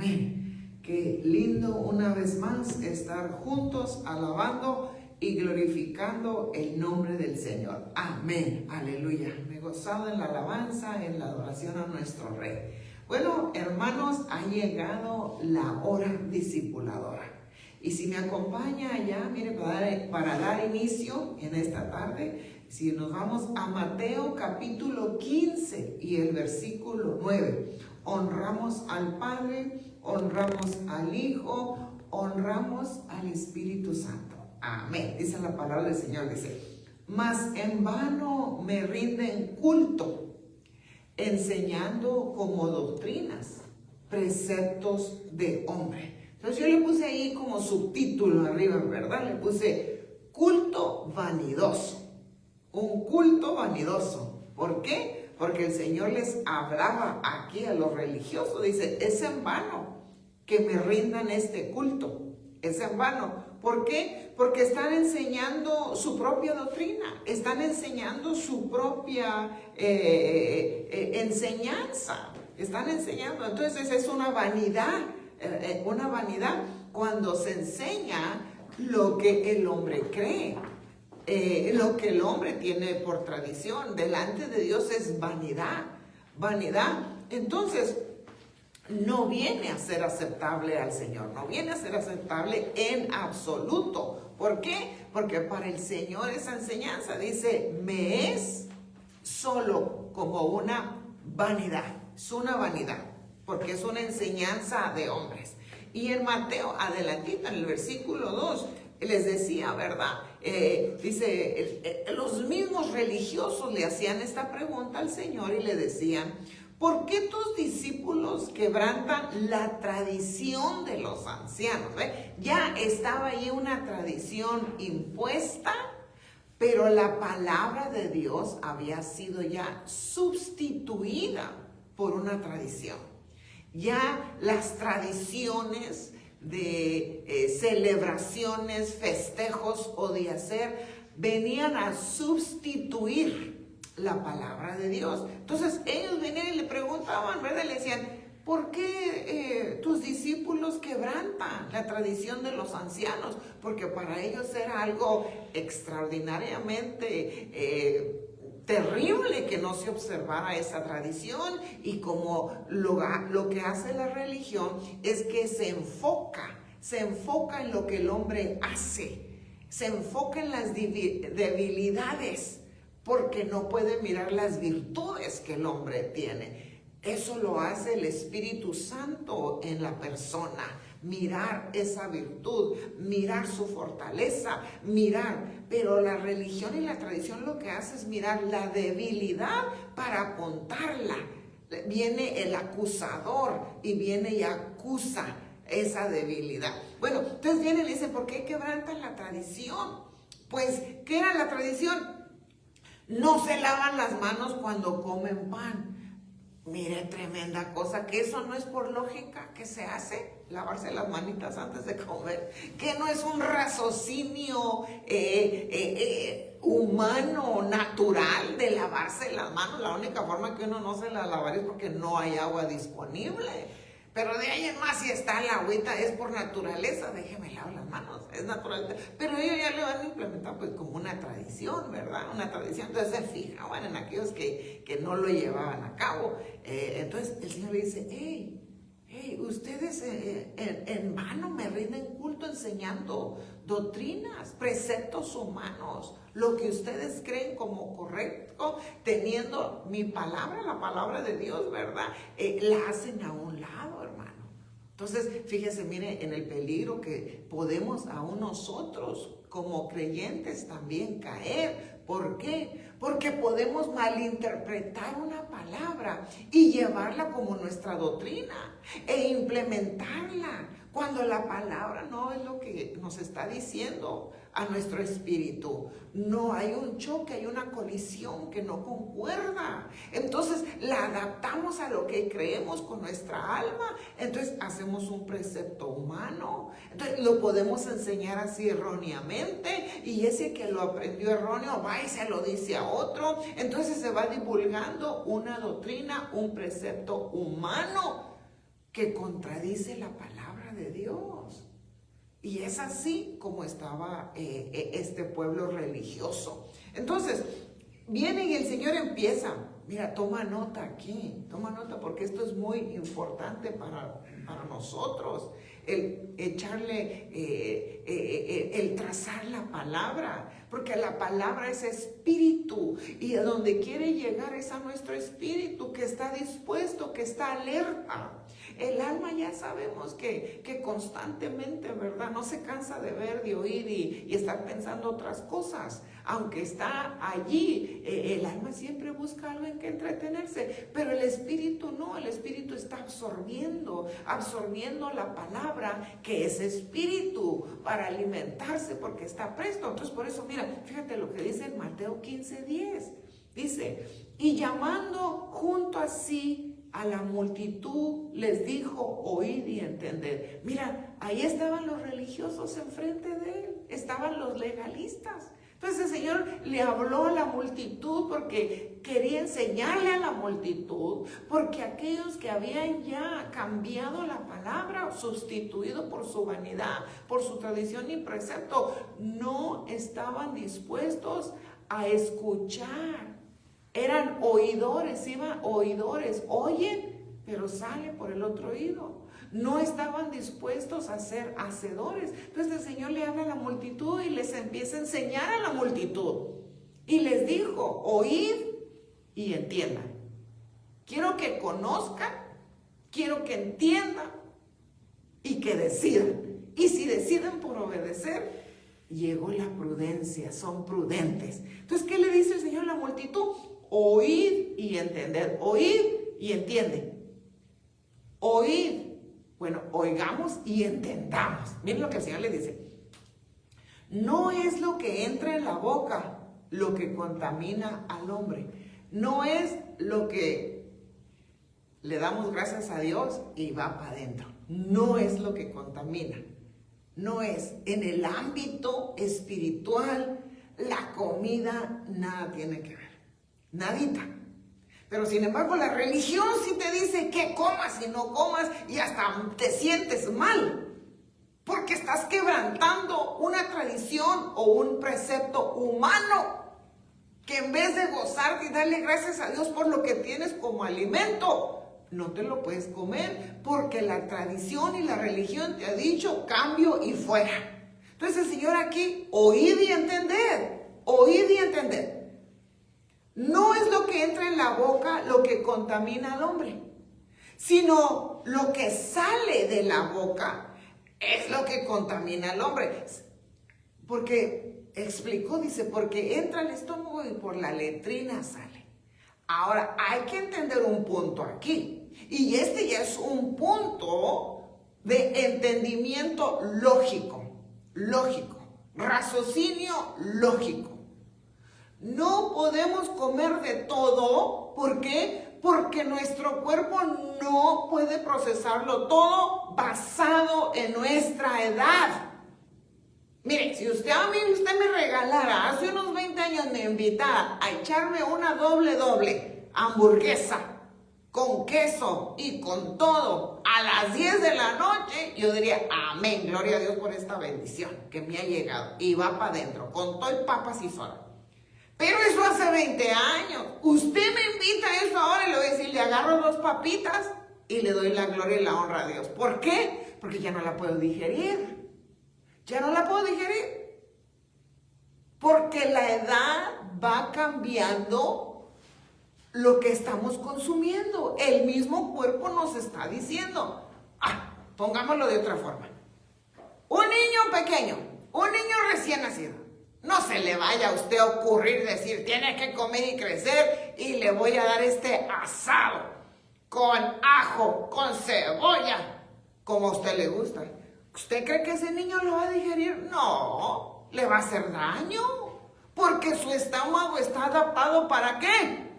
Amén. Qué lindo una vez más estar juntos alabando y glorificando el nombre del Señor. Amén. Aleluya. Me he gozado en la alabanza, en la adoración a nuestro Rey. Bueno, hermanos, ha llegado la hora discipuladora. Y si me acompaña allá, mire, para dar inicio en esta tarde, si nos vamos a Mateo capítulo 15 y el versículo 9. Honramos al Padre, honramos al Hijo, honramos al Espíritu Santo. Amén. Dice la palabra del Señor, dice: mas en vano me rinden culto, enseñando como doctrinas, preceptos de hombre. Entonces yo le puse ahí como subtítulo arriba, ¿verdad? Le puse culto vanidoso. Un culto vanidoso. ¿Por qué? Porque el Señor les hablaba aquí a los religiosos. Dice, es en vano que me rindan este culto. Es en vano. ¿Por qué? Porque están enseñando su propia doctrina. Están enseñando su propia enseñanza. Están enseñando. Entonces es una vanidad. Una vanidad cuando se enseña lo que el hombre cree. Lo que el hombre tiene por tradición delante de Dios es vanidad. Vanidad. Entonces, no viene a ser aceptable al Señor. No viene a ser aceptable en absoluto. ¿Por qué? Porque para el Señor esa enseñanza, dice, me es solo como una vanidad. Es una vanidad. Porque es una enseñanza de hombres. Y en Mateo, adelantito, en el versículo 2, les decía, ¿verdad? Dice, los mismos religiosos le hacían esta pregunta al Señor y le decían, ¿por qué tus discípulos quebrantan la tradición de los ancianos? ¿Ve? Ya estaba ahí una tradición impuesta, pero la palabra de Dios había sido ya sustituida por una tradición. Ya las tradiciones de celebraciones, festejos o de hacer, venían a sustituir la palabra de Dios. Entonces ellos venían y le preguntaban, ¿verdad? Le decían, ¿por qué tus discípulos quebrantan la tradición de los ancianos? Porque para ellos era algo extraordinariamente terrible que no se observara esa tradición, y como lo que hace la religión es que se enfoca en lo que el hombre hace, se enfoca en las debilidades, porque no puede mirar las virtudes que el hombre tiene. Eso lo hace el Espíritu Santo en la persona. Mirar esa virtud, mirar su fortaleza, pero la religión y la tradición lo que hace es mirar la debilidad para apuntarla. Viene el acusador y viene y acusa esa debilidad. Bueno, entonces viene y le dice, ¿por qué quebrantan la tradición? Pues, ¿qué era la tradición? No se lavan las manos cuando comen pan. Mire, tremenda cosa, que eso no es por lógica que se hace, lavarse las manitas antes de comer, que no es un raciocinio humano, natural, de lavarse las manos. La única forma que uno no se las lavaría es porque no hay agua disponible. Pero de ahí en más, si está la agüita, es por naturaleza, déjeme lavar las manos, es natural. Pero ellos ya le van a implementar pues como una tradición, ¿verdad? Una tradición. Entonces se fijaban en aquellos que no lo llevaban a cabo. Entonces el Señor le dice, hey, ustedes en vano me rinden culto enseñando doctrinas, preceptos humanos, lo que ustedes creen como correcto, teniendo mi palabra, la palabra de Dios, ¿verdad? La hacen a un lado, hermano. Entonces, fíjese, mire, en el peligro que podemos aún nosotros como creyentes también caer. ¿Por qué? Porque podemos malinterpretar una palabra y llevarla como nuestra doctrina e implementarla, cuando la palabra no es lo que nos está diciendo a nuestro espíritu. No, hay un choque, hay una colisión que no concuerda. Entonces la adaptamos a lo que creemos con nuestra alma. Entonces hacemos un precepto humano. Entonces lo podemos enseñar así erróneamente, y ese que lo aprendió erróneo va y se lo dice a otro. Entonces se va divulgando una doctrina, un precepto humano, que contradice la palabra de Dios. Y es así como estaba este pueblo religioso. Entonces, viene y el Señor empieza. Mira, toma nota aquí, toma nota porque esto es muy importante para nosotros. El echarle, el trazar la palabra, porque la palabra es espíritu y a donde quiere llegar es a nuestro espíritu que está dispuesto, que está alerta. El alma ya sabemos que constantemente, ¿verdad? No se cansa de ver, de oír y estar pensando otras cosas. Aunque está allí, el alma siempre busca algo en que entretenerse, pero el espíritu no, el espíritu está absorbiendo la palabra que es espíritu para alimentarse porque está presto. Entonces por eso, mira, fíjate lo que dice en Mateo 15:10. Dice, y llamando junto a sí a la multitud les dijo, oíd y entended. Mira, ahí estaban los religiosos enfrente de él, estaban los legalistas. Entonces el Señor le habló a la multitud porque quería enseñarle a la multitud, porque aquellos que habían ya cambiado la palabra, sustituido por su vanidad, por su tradición y precepto, no estaban dispuestos a escuchar. Eran oidores, oyen, pero sale por el otro oído. No estaban dispuestos a ser hacedores. Entonces el Señor le habla a la multitud y les empieza a enseñar a la multitud. Y les dijo, oíd y entiendan. Quiero que conozcan, quiero que entiendan y que decidan. Y si deciden por obedecer, llegó la prudencia, son prudentes. Entonces, ¿qué le dice el Señor a la multitud? Oíd y entender. Oíd y entiende. Oíd. Bueno, oigamos y entendamos. Miren lo que el Señor le dice. No es lo que entra en la boca lo que contamina al hombre. No es lo que le damos gracias a Dios y va para adentro. No es lo que contamina. No es. En el ámbito espiritual, la comida nada tiene que ver. Nadita. Pero sin embargo la religión sí te dice que comas y no comas y hasta te sientes mal. Porque estás quebrantando una tradición o un precepto humano que en vez de gozarte y darle gracias a Dios por lo que tienes como alimento, no te lo puedes comer porque la tradición y la religión te ha dicho cambio y fuera. Entonces el Señor aquí, oíd y entender, oíd y entender. No es lo que entra en la boca lo que contamina al hombre, sino lo que sale de la boca es lo que contamina al hombre. Porque, explicó, dice, porque entra al estómago y por la letrina sale. Ahora, hay que entender un punto aquí. Y este ya es un punto de entendimiento lógico, raciocinio lógico. No podemos comer de todo. ¿Por qué? Porque nuestro cuerpo no puede procesarlo todo basado en nuestra edad. Mire, si usted me regalara, hace unos 20 años me invitara a echarme una doble hamburguesa con queso y con todo a las 10 de la noche, yo diría, amén, gloria a Dios por esta bendición que me ha llegado. Y va para adentro, con todo y papas y soda. Pero eso hace 20 años. Usted me invita a eso ahora y le voy a decir, le agarro 2 papitas y le doy la gloria y la honra a Dios. ¿Por qué? Porque ya no la puedo digerir. Ya no la puedo digerir. Porque la edad va cambiando lo que estamos consumiendo. El mismo cuerpo nos está diciendo. Pongámoslo de otra forma. Un niño pequeño, un niño recién nacido. No se le vaya a usted a ocurrir decir, tiene que comer y crecer y le voy a dar este asado con ajo, con cebolla, como a usted le gusta. ¿Usted cree que ese niño lo va a digerir? No, le va a hacer daño, porque su estómago está adaptado ¿para qué?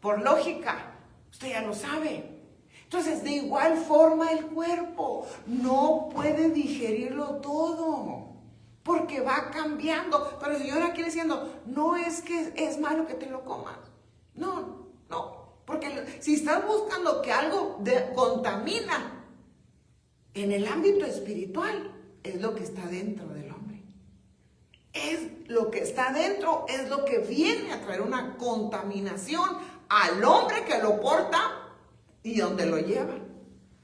Por lógica, usted ya lo sabe. Entonces, de igual forma el cuerpo no puede digerirlo todo. Porque va cambiando. Pero el Señor aquí diciendo, no es que es malo que te lo comas. No. Porque si estás buscando que algo contamina en el ámbito espiritual, es lo que está dentro del hombre. Es lo que está dentro, es lo que viene a traer una contaminación al hombre que lo porta y donde lo lleva.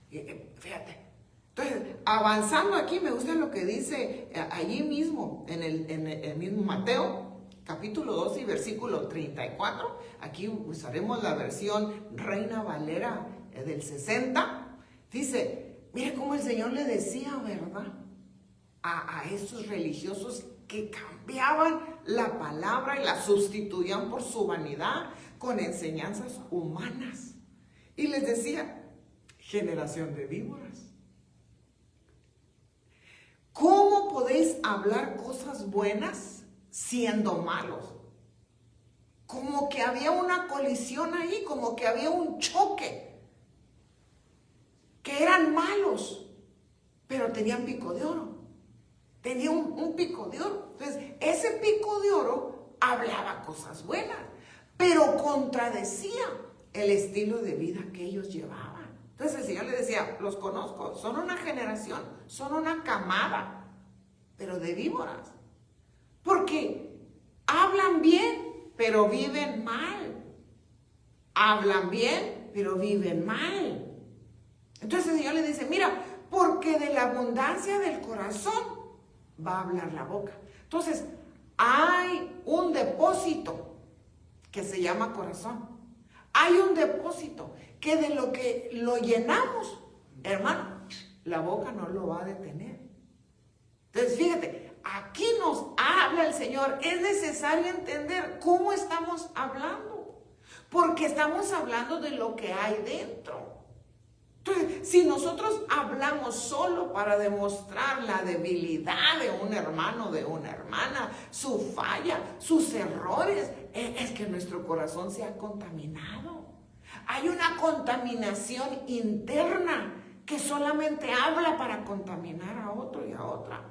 Fíjate. Entonces, avanzando aquí, me gusta lo que dice allí mismo, en el mismo Mateo, capítulo 2 y versículo 34. Aquí usaremos la versión Reina Valera del 60. Dice, mire cómo el Señor le decía, ¿verdad?, a estos religiosos que cambiaban la palabra y la sustituían por su vanidad con enseñanzas humanas. Y les decía, generación de víboras, ¿cómo podéis hablar cosas buenas siendo malos? Como que había una colisión ahí, como que había un choque, que eran malos, pero tenían pico de oro. Tenía un pico de oro. Entonces, ese pico de oro hablaba cosas buenas, pero contradecía el estilo de vida que ellos llevaban. Entonces el Señor le decía, los conozco, son una generación, son una camada, pero de víboras. Porque hablan bien, pero viven mal. Hablan bien, pero viven mal. Entonces el Señor le dice, mira, porque de la abundancia del corazón va a hablar la boca. Entonces, hay un depósito que se llama corazón. Hay un depósito que de lo que lo llenamos, hermano, la boca no lo va a detener. Entonces, fíjate, aquí nos habla el Señor. Es necesario entender cómo estamos hablando, porque estamos hablando de lo que hay dentro. Entonces, si nosotros hablamos solo para demostrar la debilidad de un hermano, de una hermana, su falla, sus errores, es que nuestro corazón se ha contaminado. Hay una contaminación interna que solamente habla para contaminar a otro y a otra.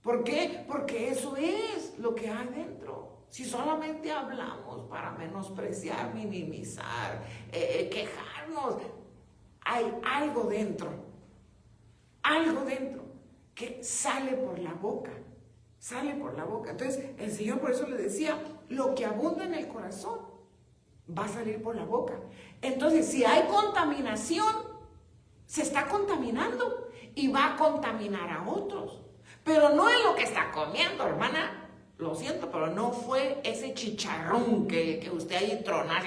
¿Por qué? Porque eso es lo que hay dentro. Si solamente hablamos para menospreciar, minimizar, quejarnos, hay algo dentro que sale por la boca, Entonces el Señor por eso le decía, lo que abunda en el corazón va a salir por la boca. Entonces, si hay contaminación, se está contaminando y va a contaminar a otros. Pero no es lo que está comiendo, hermana. Lo siento, pero no fue ese chicharrón que usted ahí tronar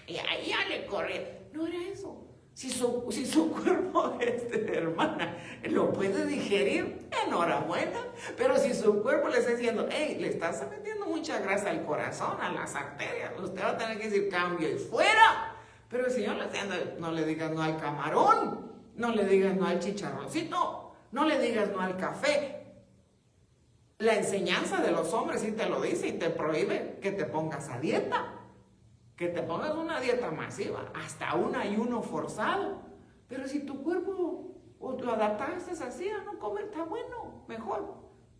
y ahí ya le corre. No era eso. Si su cuerpo, hermana, lo puede digerir, enhorabuena. Pero si su cuerpo le está diciendo, hey, le estás metiendo mucha grasa al corazón, a las arterias, usted va a tener que decir cambio y fuera. Pero el Señor le está diciendo, no le digas no al camarón, no le digas no al chicharroncito, no le digas no al café. La enseñanza de los hombres sí te lo dice y te prohíbe que te pongas a dieta. Que te pongas una dieta masiva, hasta un ayuno forzado. Pero si tu cuerpo lo adaptaste así, a no comer, está bueno, mejor.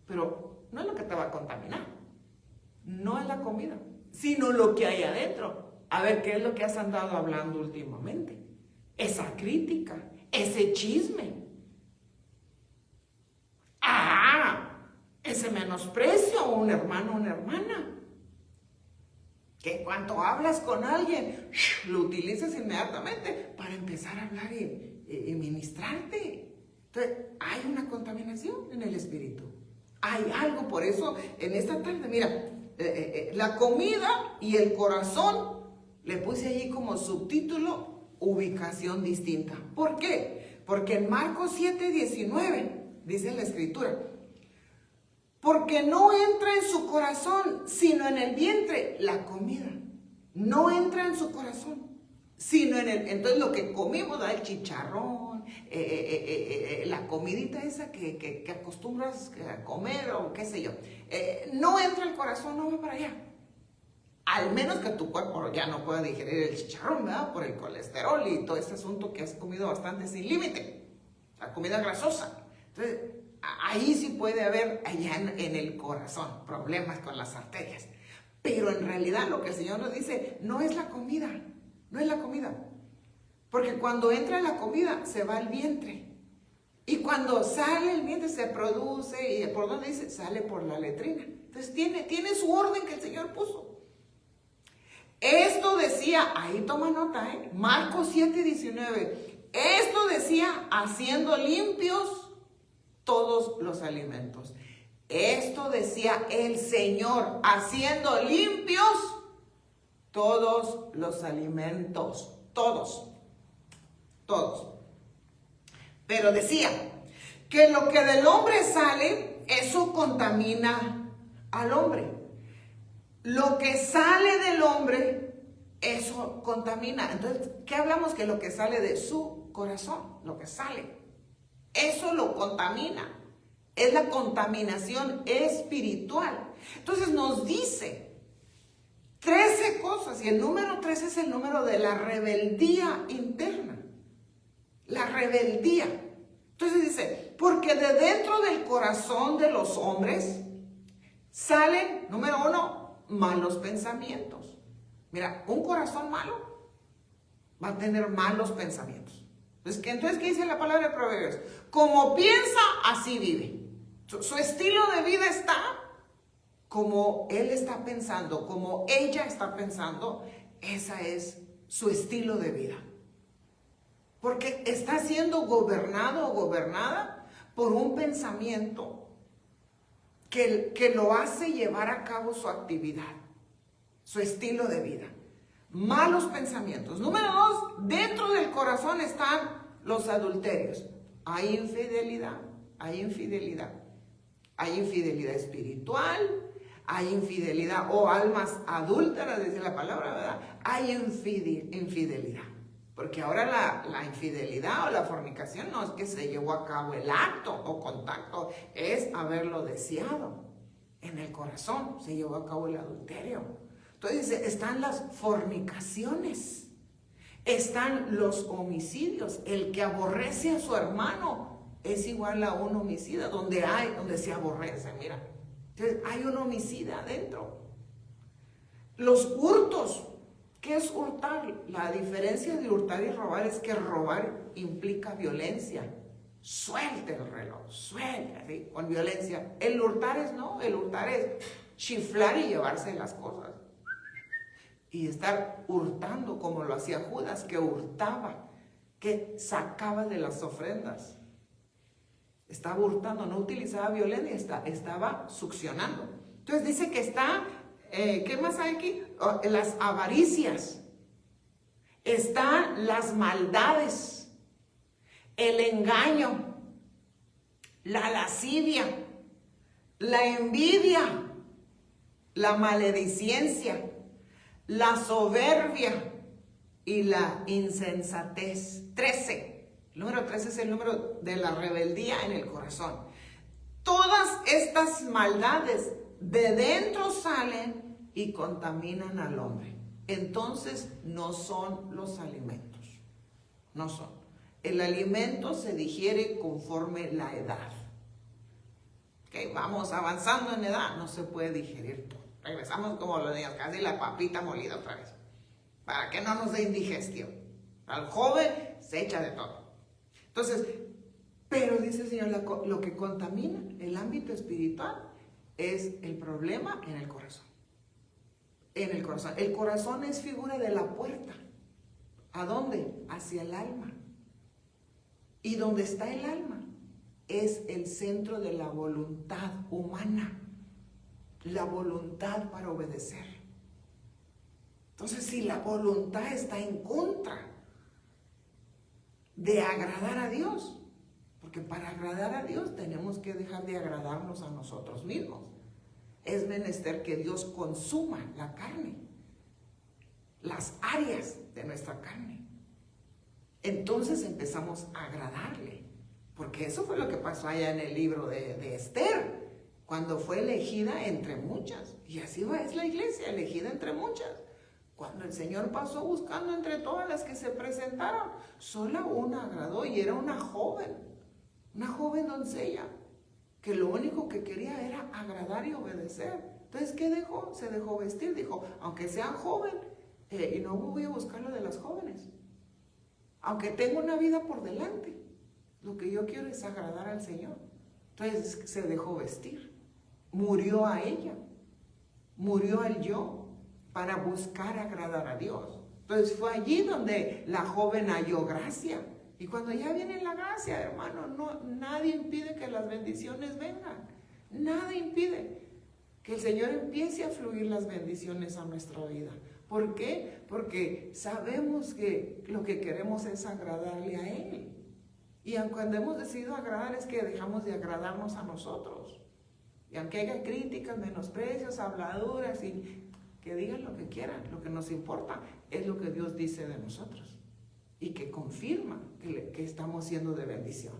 Pero no es lo que te va a contaminar. No es la comida, sino lo que hay adentro. A ver, ¿qué es lo que has andado hablando últimamente? Esa crítica, ese chisme. Ese menosprecio a un hermano o una hermana. Que cuando hablas con alguien, lo utilizas inmediatamente para empezar a hablar y ministrarte. Entonces, hay una contaminación en el espíritu. Hay algo, por eso, en esta tarde, mira, la comida y el corazón, le puse allí como subtítulo, ubicación distinta. ¿Por qué? Porque en Marcos 7:19, dice la Escritura, porque no entra en su corazón, sino en el vientre, la comida. No entra en su corazón, sino en el... Entonces lo que comimos, el chicharrón, la comidita esa que acostumbras a comer o qué sé yo, no entra al corazón, no va para allá. Al menos que tu cuerpo ya no pueda digerir el chicharrón, ¿verdad? Por el colesterol y todo este asunto que has comido bastante sin límite. La comida grasosa. Entonces, ahí sí puede haber allá en el corazón problemas con las arterias. Pero en realidad lo que el Señor nos dice no es la comida, no es la comida. Porque cuando entra la comida, se va al vientre. Y cuando sale el vientre, se produce, y ¿por dónde dice? Sale por la letrina. Entonces tiene su orden que el Señor puso. Esto decía, ahí toma nota, Marcos 7:19. Esto decía, haciendo limpios todos los alimentos. Esto decía el Señor, haciendo limpios todos los alimentos. Todos. Pero decía que lo que del hombre sale, eso contamina al hombre. Lo que sale del hombre, eso contamina. Entonces, ¿qué hablamos? Que lo que sale de su corazón, lo que sale, eso lo contamina. Es la contaminación espiritual. Entonces nos dice 13 cosas, y el número 13 es el número de la rebeldía interna. La rebeldía. Entonces dice, porque de dentro del corazón de los hombres salen, número 1, malos pensamientos. Mira, un corazón malo va a tener malos pensamientos. Entonces, ¿qué dice la palabra de Proverbios? Como piensa, así vive. Su estilo de vida está como él está pensando, como ella está pensando. Esa es su estilo de vida. Porque está siendo gobernado o gobernada por un pensamiento que lo hace llevar a cabo su actividad, su estilo de vida. Malos pensamientos. Número 2, dentro del corazón están los adulterios. Hay infidelidad, hay infidelidad. Hay infidelidad espiritual, hay infidelidad o almas adúlteras, dice la palabra, ¿verdad? Hay infidelidad. Porque ahora la infidelidad o la fornicación no es que se llevó a cabo el acto o contacto, es haberlo deseado. En el corazón se llevó a cabo el adulterio. Entonces dice, están las fornicaciones, están los homicidios. El que aborrece a su hermano es igual a un homicida, donde se aborrece, mira. Entonces hay un homicida adentro. Los hurtos. ¿Qué es hurtar? La diferencia de hurtar y robar es que robar implica violencia. Suelta el reloj, suelta, ¿sí? Con violencia. El hurtar es chiflar y llevarse las cosas. Y estar hurtando como lo hacía Judas, que hurtaba, que sacaba de las ofrendas. Estaba hurtando, no utilizaba violencia, estaba succionando. Entonces dice que está, ¿qué más hay aquí? Las avaricias, están las maldades, el engaño, la lascivia, la envidia, la maledicencia, la soberbia y la insensatez. 13. El número 13 es el número de la rebeldía en el corazón. Todas estas maldades de dentro salen y contaminan al hombre. Entonces no son los alimentos. No son. El alimento se digiere conforme la edad. Okay, vamos avanzando en edad, no se puede digerir todo. Regresamos como los niños, casi la papita molida otra vez. Para que no nos dé indigestión. Al joven se echa de todo. Entonces, pero dice el Señor, lo que contamina el ámbito espiritual es el problema en el corazón. En el corazón. El corazón es figura de la puerta. ¿A dónde? Hacia el alma. Y donde está el alma es el centro de la voluntad humana. La voluntad para obedecer. Entonces, si la voluntad está en contra de agradar a Dios, porque para agradar a Dios tenemos que dejar de agradarnos a nosotros mismos. Es menester que Dios consuma la carne, las áreas de nuestra carne. Entonces empezamos a agradarle, porque eso fue lo que pasó allá en el libro de Esther, cuando fue elegida entre muchas. Y así es la iglesia, elegida entre muchas. Cuando el Señor pasó buscando entre todas las que se presentaron, sola una agradó, y era una joven doncella, que lo único que quería era agradar y obedecer. Entonces, ¿qué dejó? Se dejó vestir, dijo, aunque sea joven, y no voy a buscar lo de las jóvenes. Aunque tengo una vida por delante, lo que yo quiero es agradar al Señor. Entonces se dejó vestir, murió a ella, murió al yo para buscar agradar a Dios. Entonces fue allí donde la joven halló gracia. Y cuando ya viene la gracia, hermano, nadie impide que las bendiciones vengan. Nada impide que el Señor empiece a fluir las bendiciones a nuestra vida. ¿Por qué? Porque sabemos que lo que queremos es agradarle a Él. Y cuando hemos decidido agradar es que dejamos de agradarnos a nosotros. Y aunque haya críticas, menosprecios, habladuras, y que digan lo que quieran, lo que nos importa es lo que Dios dice de nosotros. Y que confirma que estamos siendo de bendición.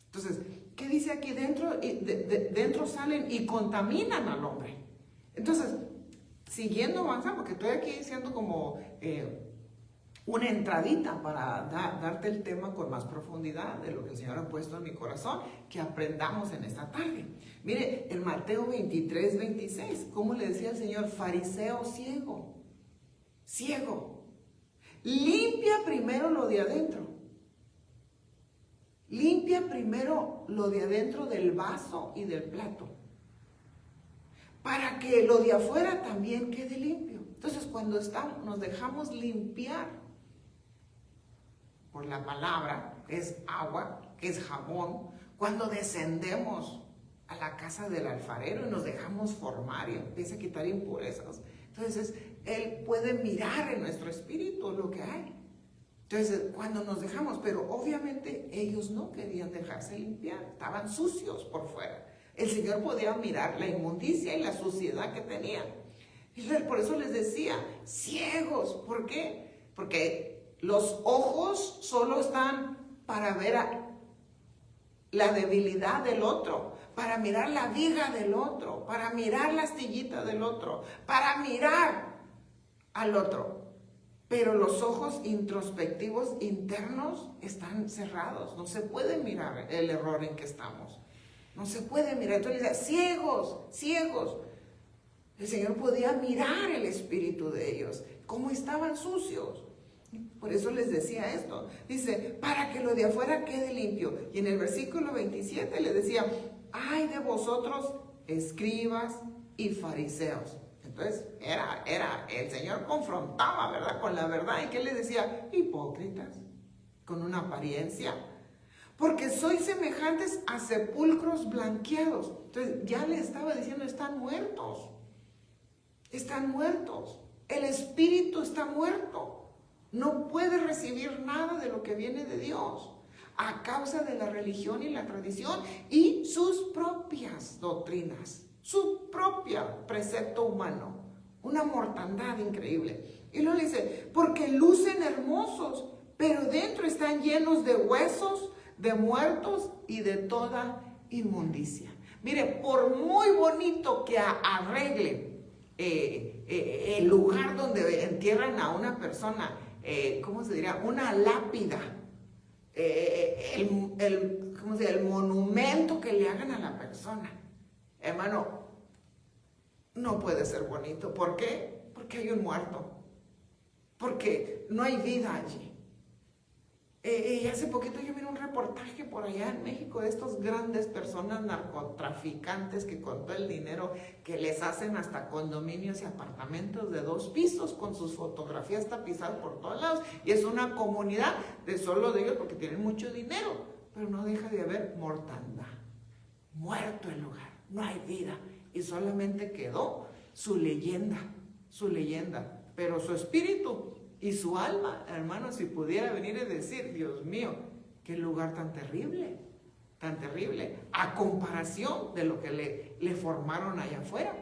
Entonces, ¿qué dice aquí? Dentro salen y contaminan al hombre. Entonces, siguiendo avanzando, porque estoy aquí diciendo como una entradita para darte el tema con más profundidad de lo que el Señor ha puesto en mi corazón, que aprendamos en esta tarde. Mire, en Mateo 23, 26, ¿cómo le decía el Señor? Fariseo ciego, ciego. Limpia primero lo de adentro. Limpia primero lo de adentro del vaso y del plato, para que lo de afuera también quede limpio. Entonces, cuando nos dejamos limpiar por la palabra, que es agua, que es jabón, cuando descendemos a la casa del alfarero y nos dejamos formar y empieza a quitar impurezas, entonces Él puede mirar en nuestro espíritu lo que hay. Entonces, cuando nos dejamos, pero obviamente ellos no querían dejarse limpiar, estaban sucios por fuera. El Señor podía mirar la inmundicia y la suciedad que tenían. Y por eso les decía, ciegos. ¿Por qué? Porque los ojos solo están para ver la debilidad del otro, para mirar la viga del otro, para mirar la astillita del otro, para mirar al otro. Pero los ojos introspectivos internos están cerrados. No se puede mirar el error en que estamos. No se puede mirar. Entonces decía, ciegos, ciegos. El Señor podía mirar el espíritu de ellos, cómo estaban sucios. Por eso les decía esto. Dice, para que lo de afuera quede limpio. Y en el versículo 27 le decía, ay de vosotros, escribas y fariseos. Entonces, el Señor confrontaba, ¿verdad?, con la verdad. ¿Y qué les decía? Hipócritas, con una apariencia. Porque sois semejantes a sepulcros blanqueados. Entonces, ya le estaba diciendo, están muertos. Están muertos. El espíritu está muerto. No puede recibir nada de lo que viene de Dios a causa de la religión y la tradición y sus propias doctrinas, su propio precepto humano, una mortandad increíble. Y luego dice, porque lucen hermosos, pero dentro están llenos de huesos, de muertos y de toda inmundicia. Mire, por muy bonito que arregle el lugar donde entierran a una persona, ¿cómo se diría? Una lápida, ¿cómo se llama? El monumento que le hagan a la persona, hermano, no puede ser bonito. ¿Por qué? Porque hay un muerto, porque no hay vida allí. Y hace poquito yo vi un reportaje por allá en México de estas grandes personas narcotraficantes que con todo el dinero que les hacen hasta condominios y apartamentos de 2 pisos con sus fotografías tapizadas por todos lados. Y es una comunidad de solo de ellos porque tienen mucho dinero, pero no deja de haber mortandad. Muerto el lugar, no hay vida. Y solamente quedó su leyenda, pero su espíritu y su alma, hermano, si pudiera venir y decir, Dios mío, qué lugar tan terrible, a comparación de lo que le formaron allá afuera.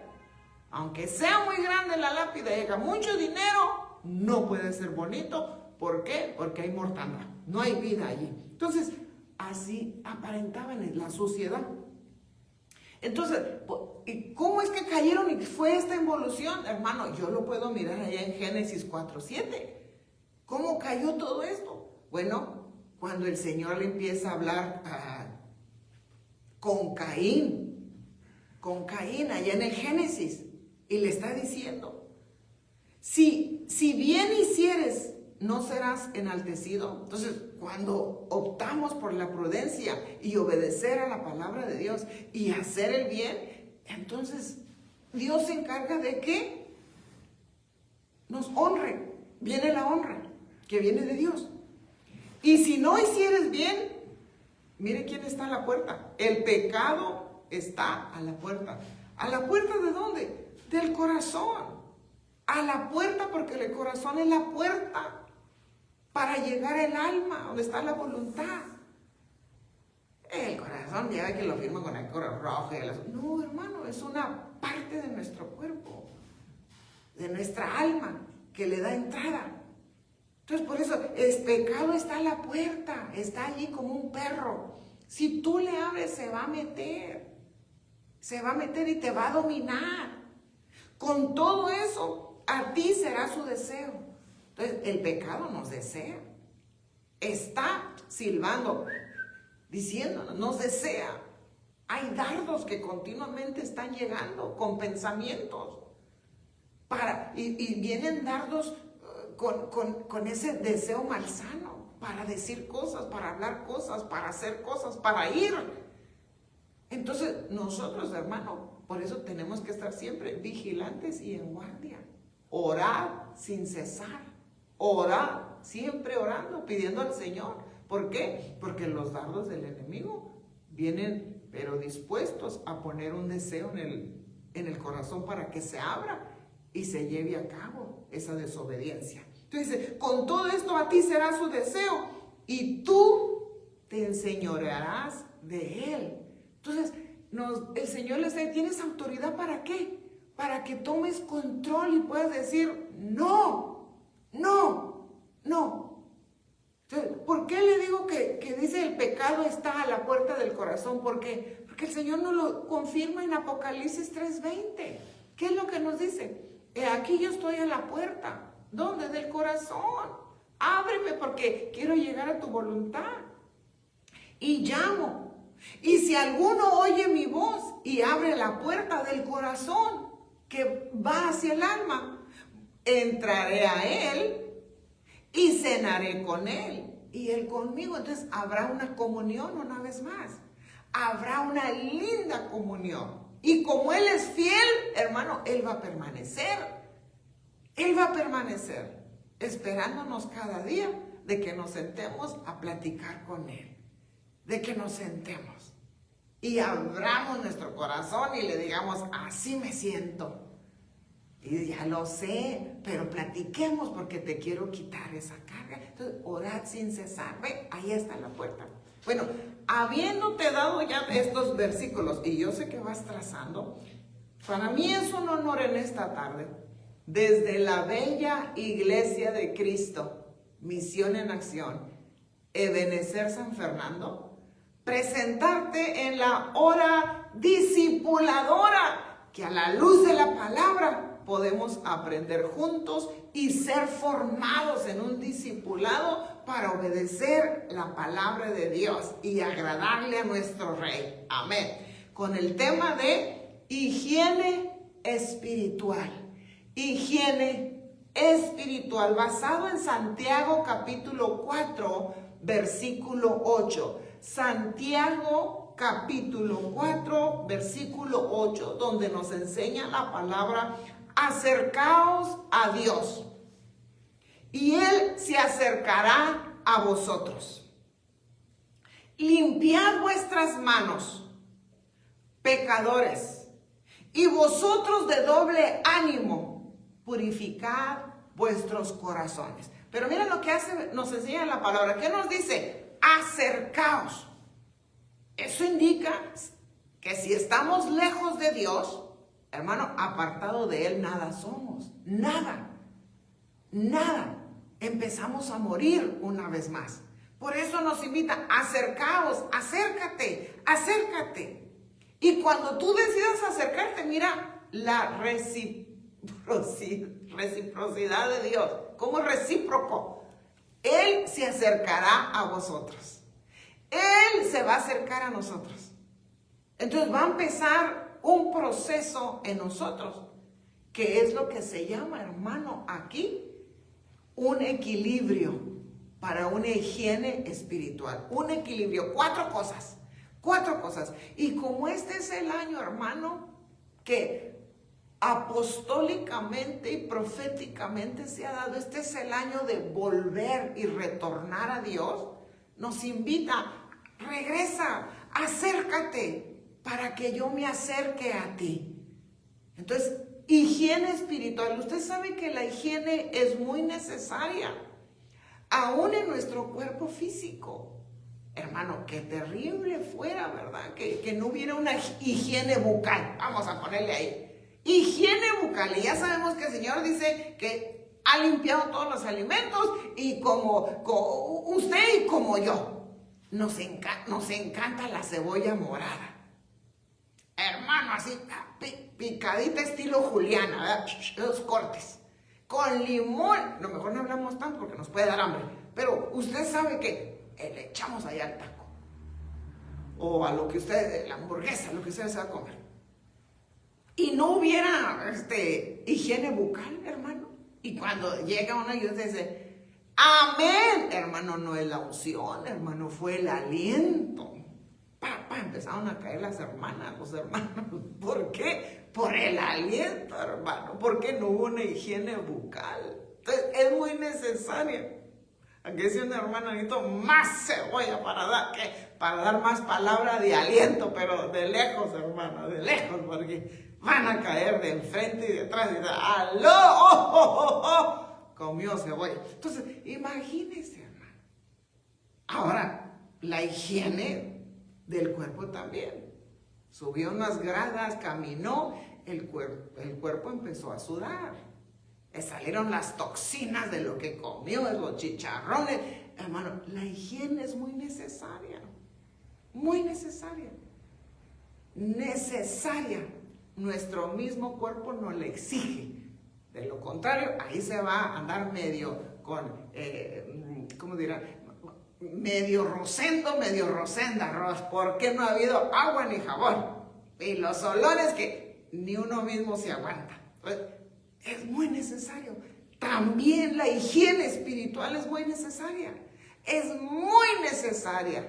Aunque sea muy grande la lápida y haga mucho dinero, no puede ser bonito. ¿Por qué? Porque hay mortandad, no hay vida allí. Entonces, así aparentaban la suciedad. Entonces, ¿y cómo es que cayeron y fue esta involución? Hermano, yo lo puedo mirar allá en Génesis 4:7. ¿Cómo cayó todo esto? Bueno, cuando el Señor le empieza a hablar con Caín allá en el Génesis, y le está diciendo Si bien hicieres, no serás enaltecido. Entonces, cuando optamos por la prudencia y obedecer a la palabra de Dios y hacer el bien, entonces Dios se encarga de que nos honre. Viene la honra que viene de Dios. Y si no hicieres bien, mire quién está a la puerta. El pecado está a la puerta. ¿A la puerta de dónde? Del corazón. A la puerta, porque el corazón es la puerta para llegar al alma, donde está la voluntad. El corazón ya que lo firman con el Cruz Roja. No, hermano, es una parte de nuestro cuerpo, de nuestra alma, que le da entrada. Entonces, por eso, el pecado está a la puerta, está allí como un perro. Si tú le abres, se va a meter y te va a dominar. Con todo eso, a ti será su deseo. Entonces, el pecado nos desea. Está silbando, diciéndonos, nos desea. Hay dardos que continuamente están llegando con pensamientos. Y vienen dardos con ese deseo malsano para decir cosas, para hablar cosas, para hacer cosas, para ir. Entonces, nosotros, hermano, por eso tenemos que estar siempre vigilantes y en guardia. Orar sin cesar. Orar, siempre orando, pidiendo al Señor. ¿Por qué? Porque los dardos del enemigo vienen, pero dispuestos a poner un deseo en el corazón para que se abra y se lleve a cabo esa desobediencia. Entonces, con todo esto a ti será su deseo y tú te enseñorearás de él. Entonces, el Señor le dice, ¿tienes autoridad para qué? Para que tomes control y puedas decir, no, no, no. Entonces, ¿por qué le digo que dice el pecado está a la puerta del corazón? ¿Por qué? Porque el Señor nos lo confirma en Apocalipsis 3:20. ¿Qué es lo que nos dice? Aquí yo estoy a la puerta. ¿Dónde? Del corazón. Ábreme porque quiero llegar a tu voluntad. Y llamo. Y si alguno oye mi voz y abre la puerta del corazón que va hacia el alma, entraré a él y cenaré con él y él conmigo. Entonces habrá una comunión una vez más. Habrá una linda comunión. Y como él es fiel, hermano, él va a permanecer. Él va a permanecer esperándonos cada día de que nos sentemos a platicar con él. De que nos sentemos y abramos nuestro corazón y le digamos, así me siento. Y ya lo sé, pero platiquemos porque te quiero quitar esa carga. Entonces, orad sin cesar. Ve, ahí está la puerta. Bueno, habiéndote dado ya estos versículos, y yo sé que vas trazando, para mí es un honor en esta tarde, desde la bella iglesia de Cristo, Misión en Acción, Ebenecer San Fernando, presentarte en la hora discipuladora, que a la luz de la palabra podemos aprender juntos y ser formados en un discipulado para obedecer la palabra de Dios y agradarle a nuestro Rey. Amén. Con el tema de higiene espiritual. Higiene espiritual, basado en Santiago capítulo 4, versículo 8. Santiago capítulo 4, versículo 8, donde nos enseña la palabra, acercaos a Dios y Él se acercará a vosotros. Limpiad vuestras manos, pecadores, y vosotros de doble ánimo, purificad vuestros corazones. Pero mira lo que nos enseña la palabra. ¿Qué nos dice? Acercaos. Eso indica que si estamos lejos de Dios, hermano, apartado de Él nada somos. Nada. Nada. Empezamos a morir una vez más. Por eso nos invita, acercaos, acércate, acércate. Y cuando tú decidas acercarte, mira la reciprocidad de Dios. Como recíproco. Él se acercará a vosotros. Él se va a acercar a nosotros. Entonces va a empezar un proceso en nosotros. que es lo que se llama, hermano, aquí, un equilibrio para una higiene espiritual. Un equilibrio, cuatro cosas. Y como este es el año, hermano, que apostólicamente y proféticamente se ha dado, este es el año de volver y retornar a Dios, nos invita, regresa, acércate para que yo me acerque a ti. Entonces, higiene espiritual. Usted sabe que la higiene es muy necesaria, aún en nuestro cuerpo físico. Hermano, qué terrible fuera, ¿verdad? Que no hubiera una higiene bucal. Vamos a ponerle ahí. Higiene bucal. Y ya sabemos que el Señor dice que ha limpiado todos los alimentos y como usted y como yo. Nos encanta la cebolla morada. Hermano, así picadita estilo Juliana, ¿verdad? Los cortes. Con limón. A lo mejor no hablamos tanto porque nos puede dar hambre. Pero usted sabe que le echamos allá al taco. O a lo que usted, la hamburguesa, lo que usted se va a comer. Y no hubiera higiene bucal, hermano. Y cuando llega uno y usted dice, amén, hermano, no es la unción, hermano, fue el aliento. Empezaron a caer las hermanas, los hermanos. ¿Por qué? Por el aliento, hermano. Porque no hubo una higiene bucal. Entonces, es muy necesaria. Aquí dice una hermana, necesito más cebolla para dar más palabra de aliento, pero de lejos, hermana, de lejos, porque van a caer de enfrente y detrás y ¡aló! Comió cebolla. Entonces, imagínense, hermano. Ahora, la higiene del cuerpo también. Subió unas gradas, caminó, el cuerpo empezó a sudar. Le salieron las toxinas de lo que comió, de los chicharrones. Hermano, la higiene es muy necesaria. Muy necesaria. Necesaria. Nuestro mismo cuerpo nos la exige. De lo contrario, ahí se va a andar medio con, ¿cómo dirá? Medio rosenda, porque no ha habido agua ni jabón. Y los olores que ni uno mismo se aguanta. Es muy necesario. También la higiene espiritual es muy necesaria. Es muy necesaria.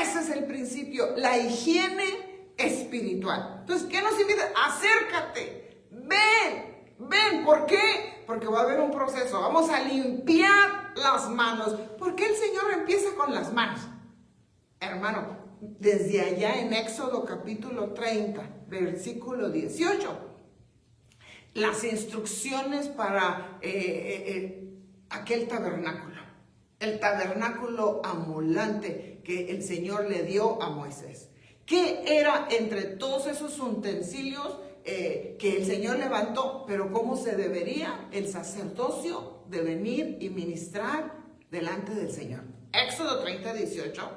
Ese es el principio, la higiene espiritual. Entonces, ¿qué nos invita? Acércate, ven. ¿Por qué? Porque va a haber un proceso. Vamos a limpiar las manos. ¿Por qué el Señor empieza con las manos? Hermano, desde allá en Éxodo capítulo 30, versículo 18. Las instrucciones para aquel tabernáculo, el tabernáculo ambulante que el Señor le dio a Moisés. ¿Qué era entre todos esos utensilios que el Señor levantó? Pero ¿cómo se debería el sacerdocio de venir y ministrar delante del Señor? Éxodo 30, 18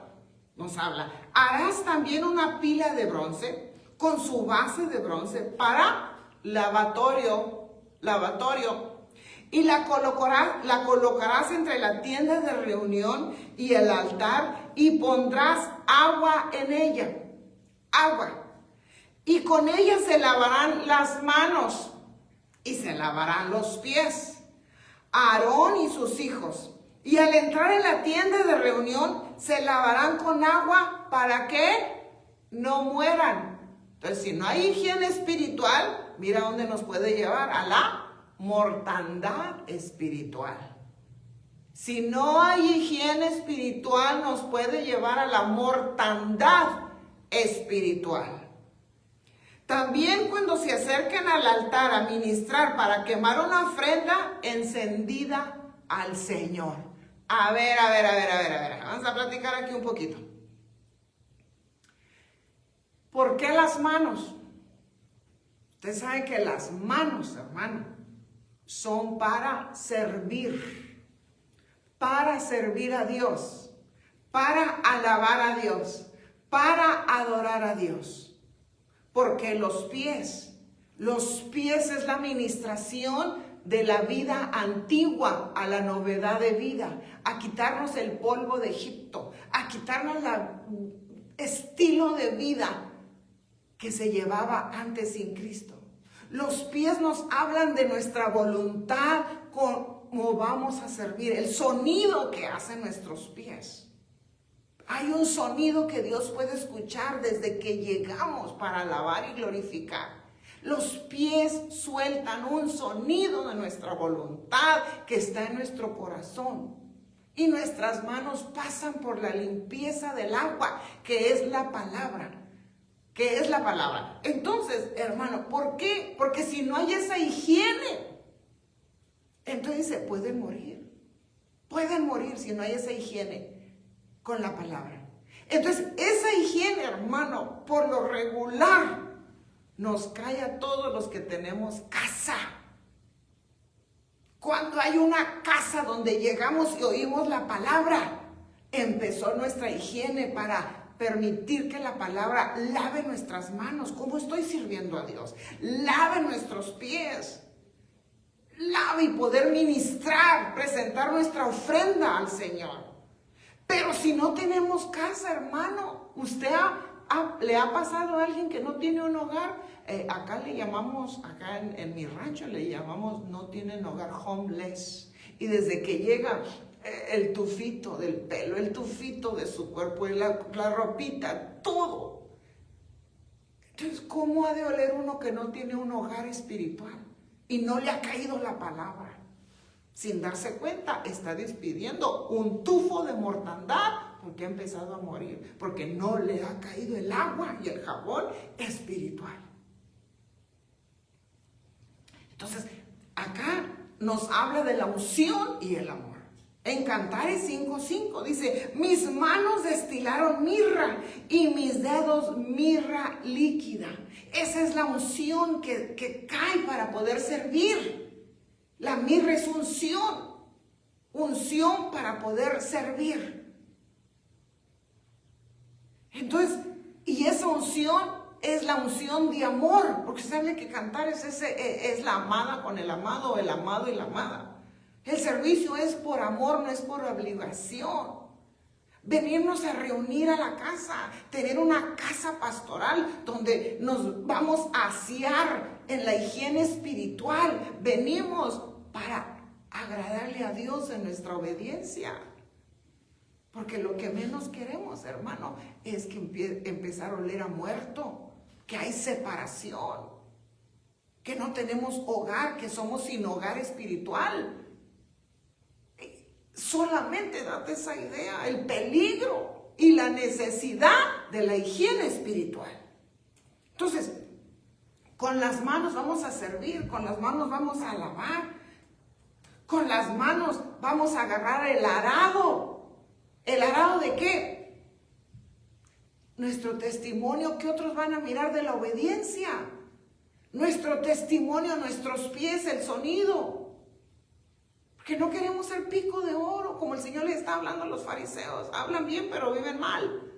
nos habla. Harás también una pila de bronce con su base de bronce para lavatorio, y la colocarás entre la tienda de reunión y el altar, y pondrás agua en ella, y con ella se lavarán las manos y se lavarán los pies, Aarón y sus hijos, y al entrar en la tienda de reunión se lavarán con agua para que no mueran. Entonces, si no hay higiene espiritual, mira dónde nos puede llevar, a la mortandad espiritual. Si no hay higiene espiritual, nos puede llevar a la mortandad espiritual. También cuando se acerquen al altar a ministrar para quemar una ofrenda encendida al Señor. A ver. Vamos a platicar aquí un poquito. ¿Por qué las manos? Usted sabe que las manos, hermano, son para servir a Dios, para alabar a Dios, para adorar a Dios. Porque los pies es la ministración de la vida antigua a la novedad de vida, a quitarnos el polvo de Egipto, a quitarnos el estilo de vida que se llevaba antes sin Cristo. Los pies nos hablan de nuestra voluntad, cómo vamos a servir, el sonido que hacen nuestros pies. Hay un sonido que Dios puede escuchar desde que llegamos para alabar y glorificar. Los pies sueltan un sonido de nuestra voluntad que está en nuestro corazón. Y nuestras manos pasan por la limpieza del agua, que es la palabra. ¿Qué es la palabra? Entonces, hermano, ¿por qué? Porque si no hay esa higiene, entonces se pueden morir. Pueden morir si no hay esa higiene con la palabra. Entonces, esa higiene, hermano, por lo regular, nos cae a todos los que tenemos casa. Cuando hay una casa donde llegamos y oímos la palabra, empezó nuestra higiene para permitir que la palabra lave nuestras manos. ¿Cómo estoy sirviendo a Dios? Lave nuestros pies. Lave y poder ministrar, presentar nuestra ofrenda al Señor. Pero si no tenemos casa, hermano, ¿usted le ha pasado a alguien que no tiene un hogar? Acá le llamamos, acá en mi rancho le llamamos no tienen hogar, homeless. Y desde que llega el tufito del pelo, el tufito de su cuerpo, y la ropita, todo. Entonces, ¿cómo ha de oler uno que no tiene un hogar espiritual? Y no le ha caído la palabra. Sin darse cuenta, está despidiendo un tufo de mortandad porque ha empezado a morir, porque no le ha caído el agua y el jabón espiritual. Entonces, acá nos habla de la unción y el amor. En Cantares 5:5 dice, mis manos destilaron mirra y mis dedos mirra líquida. Esa es la unción que cae para poder servir. La mirra es unción, unción para poder servir. Entonces, y esa unción es la unción de amor, porque sabe que cantar es la amada con el amado, o el amado y la amada. El servicio es por amor, no es por obligación. Venirnos a reunir a la casa, tener una casa pastoral donde nos vamos a asear en la higiene espiritual. Venimos para agradarle a Dios en nuestra obediencia. Porque lo que menos queremos, hermano, es que empezar a oler a muerto, que hay separación, que no tenemos hogar, que somos sin hogar espiritual. Solamente date esa idea, el peligro y la necesidad de la higiene espiritual. Entonces, con las manos vamos a servir, con las manos vamos a alabar, con las manos vamos a agarrar el arado. ¿El arado de qué? Nuestro testimonio que otros van a mirar de la obediencia. Nuestro testimonio, nuestros pies, el sonido. Porque no queremos ser pico de oro, como el Señor le está hablando a los fariseos. Hablan bien, pero viven mal.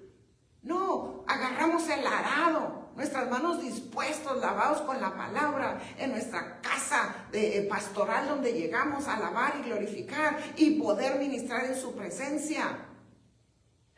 No, agarramos el arado, nuestras manos dispuestos, lavados con la palabra, en nuestra casa pastoral donde llegamos a alabar y glorificar y poder ministrar en su presencia.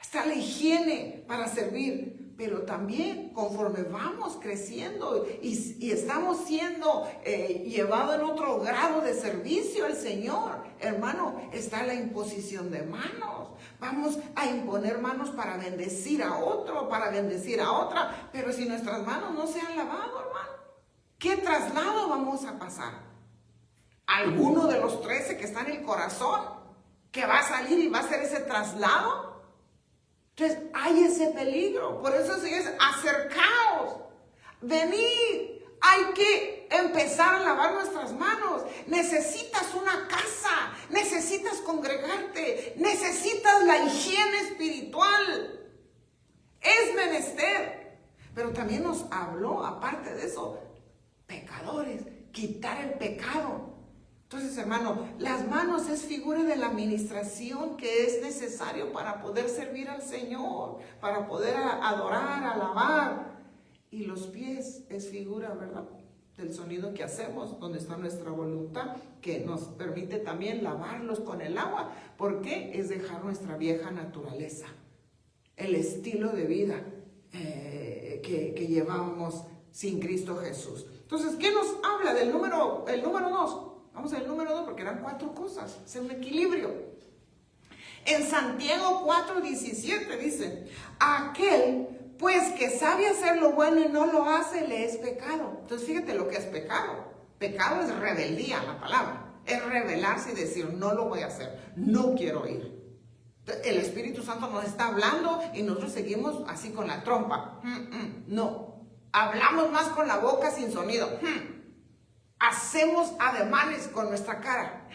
Está la higiene para servir, pero también conforme vamos creciendo y estamos siendo llevados en otro grado de servicio al Señor, hermano, está la imposición de manos. Vamos a imponer manos para bendecir a otro, para bendecir a otra, pero si nuestras manos no se han lavado, hermano, ¿qué traslado vamos a pasar? ¿Alguno de los 13 que está en el corazón que va a salir y va a hacer ese traslado? Entonces, hay ese peligro. Por eso es acercaos, venid. Hay que empezar a lavar nuestras manos. Necesitas una casa, necesitas congregarte, necesitas la higiene espiritual. Es menester. Pero también nos habló, aparte de eso, pecadores, quitar el pecado. Entonces, hermano, las manos es figura de la administración que es necesario para poder servir al Señor, para poder adorar, alabar. Y los pies es figura, ¿verdad?, del sonido que hacemos, donde está nuestra voluntad, que nos permite también lavarlos con el agua. ¿Por qué? Es dejar nuestra vieja naturaleza, el estilo de vida que llevábamos sin Cristo Jesús. Entonces, ¿qué nos habla del el número 2? Vamos al número 2 porque eran 4 cosas, es un equilibrio. En Santiago 4:17 dice, aquel pues que sabe hacer lo bueno y no lo hace, le es pecado. Entonces fíjate lo que es pecado. Pecado es rebeldía, la palabra. Es rebelarse y decir, no lo voy a hacer, no quiero ir. El Espíritu Santo nos está hablando y nosotros seguimos así con la trompa. No, hablamos más con la boca sin sonido. Hacemos ademanes con nuestra cara.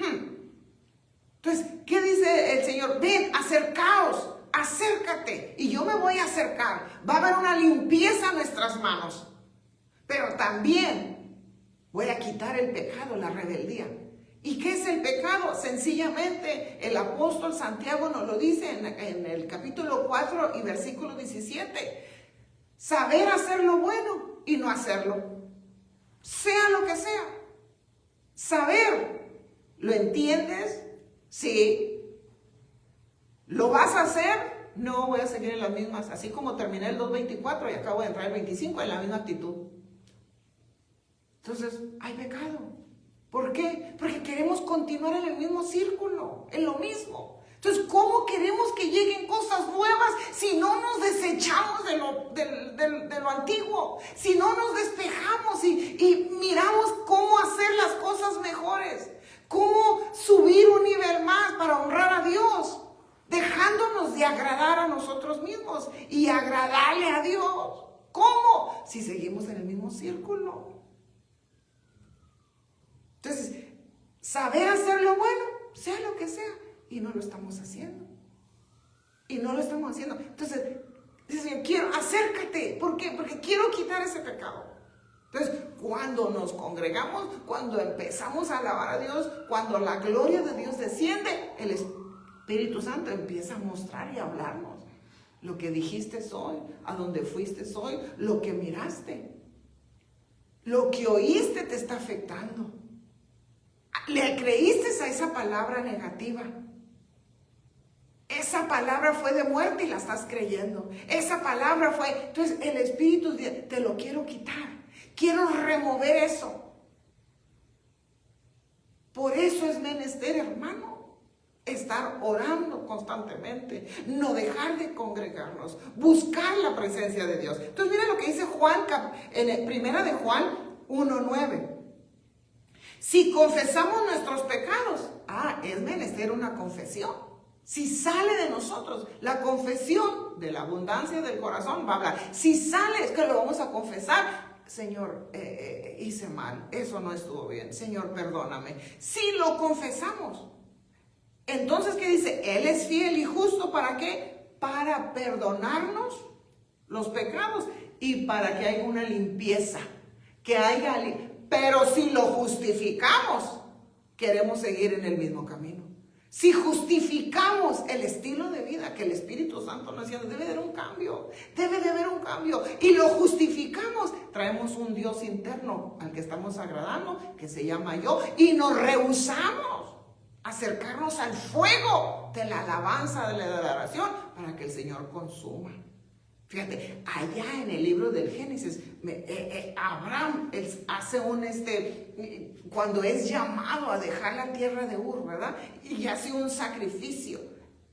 Entonces, ¿qué dice el Señor? Ven, acercaos, acércate y yo me voy a acercar. Va a haber una limpieza en nuestras manos, pero también voy a quitar el pecado, la rebeldía. ¿Y qué es el pecado? Sencillamente el apóstol Santiago nos lo dice en el capítulo 4 y versículo 17. Saber hacer lo bueno y no hacerlo, sea lo que sea. Saber, ¿lo entiendes? Sí. ¿Lo vas a hacer? No, voy a seguir en las mismas. Así como terminé el 2:24 y acabo de entrar el 25 en la misma actitud. Entonces, hay pecado. ¿Por qué? Porque queremos continuar en el mismo círculo, en lo mismo. Entonces, ¿cómo queremos que lleguen cosas nuevas si no nos desechamos de lo antiguo? Si no nos despejamos y miramos cómo hacer las cosas mejores. Cómo subir un nivel más para honrar a Dios, dejándonos de agradar a nosotros mismos y agradarle a Dios. ¿Cómo? Si seguimos en el mismo círculo. Entonces, saber hacer lo bueno, sea lo que sea, y no lo estamos haciendo. Y no lo estamos haciendo. Entonces, dice, quiero, acércate. ¿Por qué? Porque quiero quitar ese pecado. Entonces, cuando nos congregamos, cuando empezamos a alabar a Dios, cuando la gloria de Dios desciende, el Espíritu Santo empieza a mostrar y a hablarnos. Lo que dijiste hoy, a dónde fuiste hoy, lo que miraste, lo que oíste te está afectando. ¿Le creíste a esa palabra negativa? Esa palabra fue de muerte y la estás creyendo. Esa palabra fue... Entonces el Espíritu dice, te lo quiero quitar. Quiero remover eso. Por eso es menester, hermano, estar orando constantemente. No dejar de congregarnos. Buscar la presencia de Dios. Entonces mira lo que dice Juan, en primera de Juan 1:9. Si confesamos nuestros pecados, es menester una confesión. Si sale de nosotros la confesión de la abundancia del corazón, va a hablar. Si sale, es que lo vamos a confesar. Señor, hice mal, eso no estuvo bien. Señor, perdóname. Si lo confesamos, entonces, ¿qué dice? Él es fiel y justo, ¿para qué? Para perdonarnos los pecados y para que haya una limpieza, que haya limpieza. Pero si lo justificamos, queremos seguir en el mismo camino. Si justificamos el estilo de vida que el Espíritu Santo nos dice, debe de haber un cambio, debe de haber un cambio. Y lo justificamos, traemos un Dios interno al que estamos agradando, que se llama yo, y nos rehusamos a acercarnos al fuego de la alabanza, de la adoración, para que el Señor consuma. Fíjate, allá en el libro del Génesis, Abraham hace cuando es llamado a dejar la tierra de Ur, ¿verdad? Y hace un sacrificio.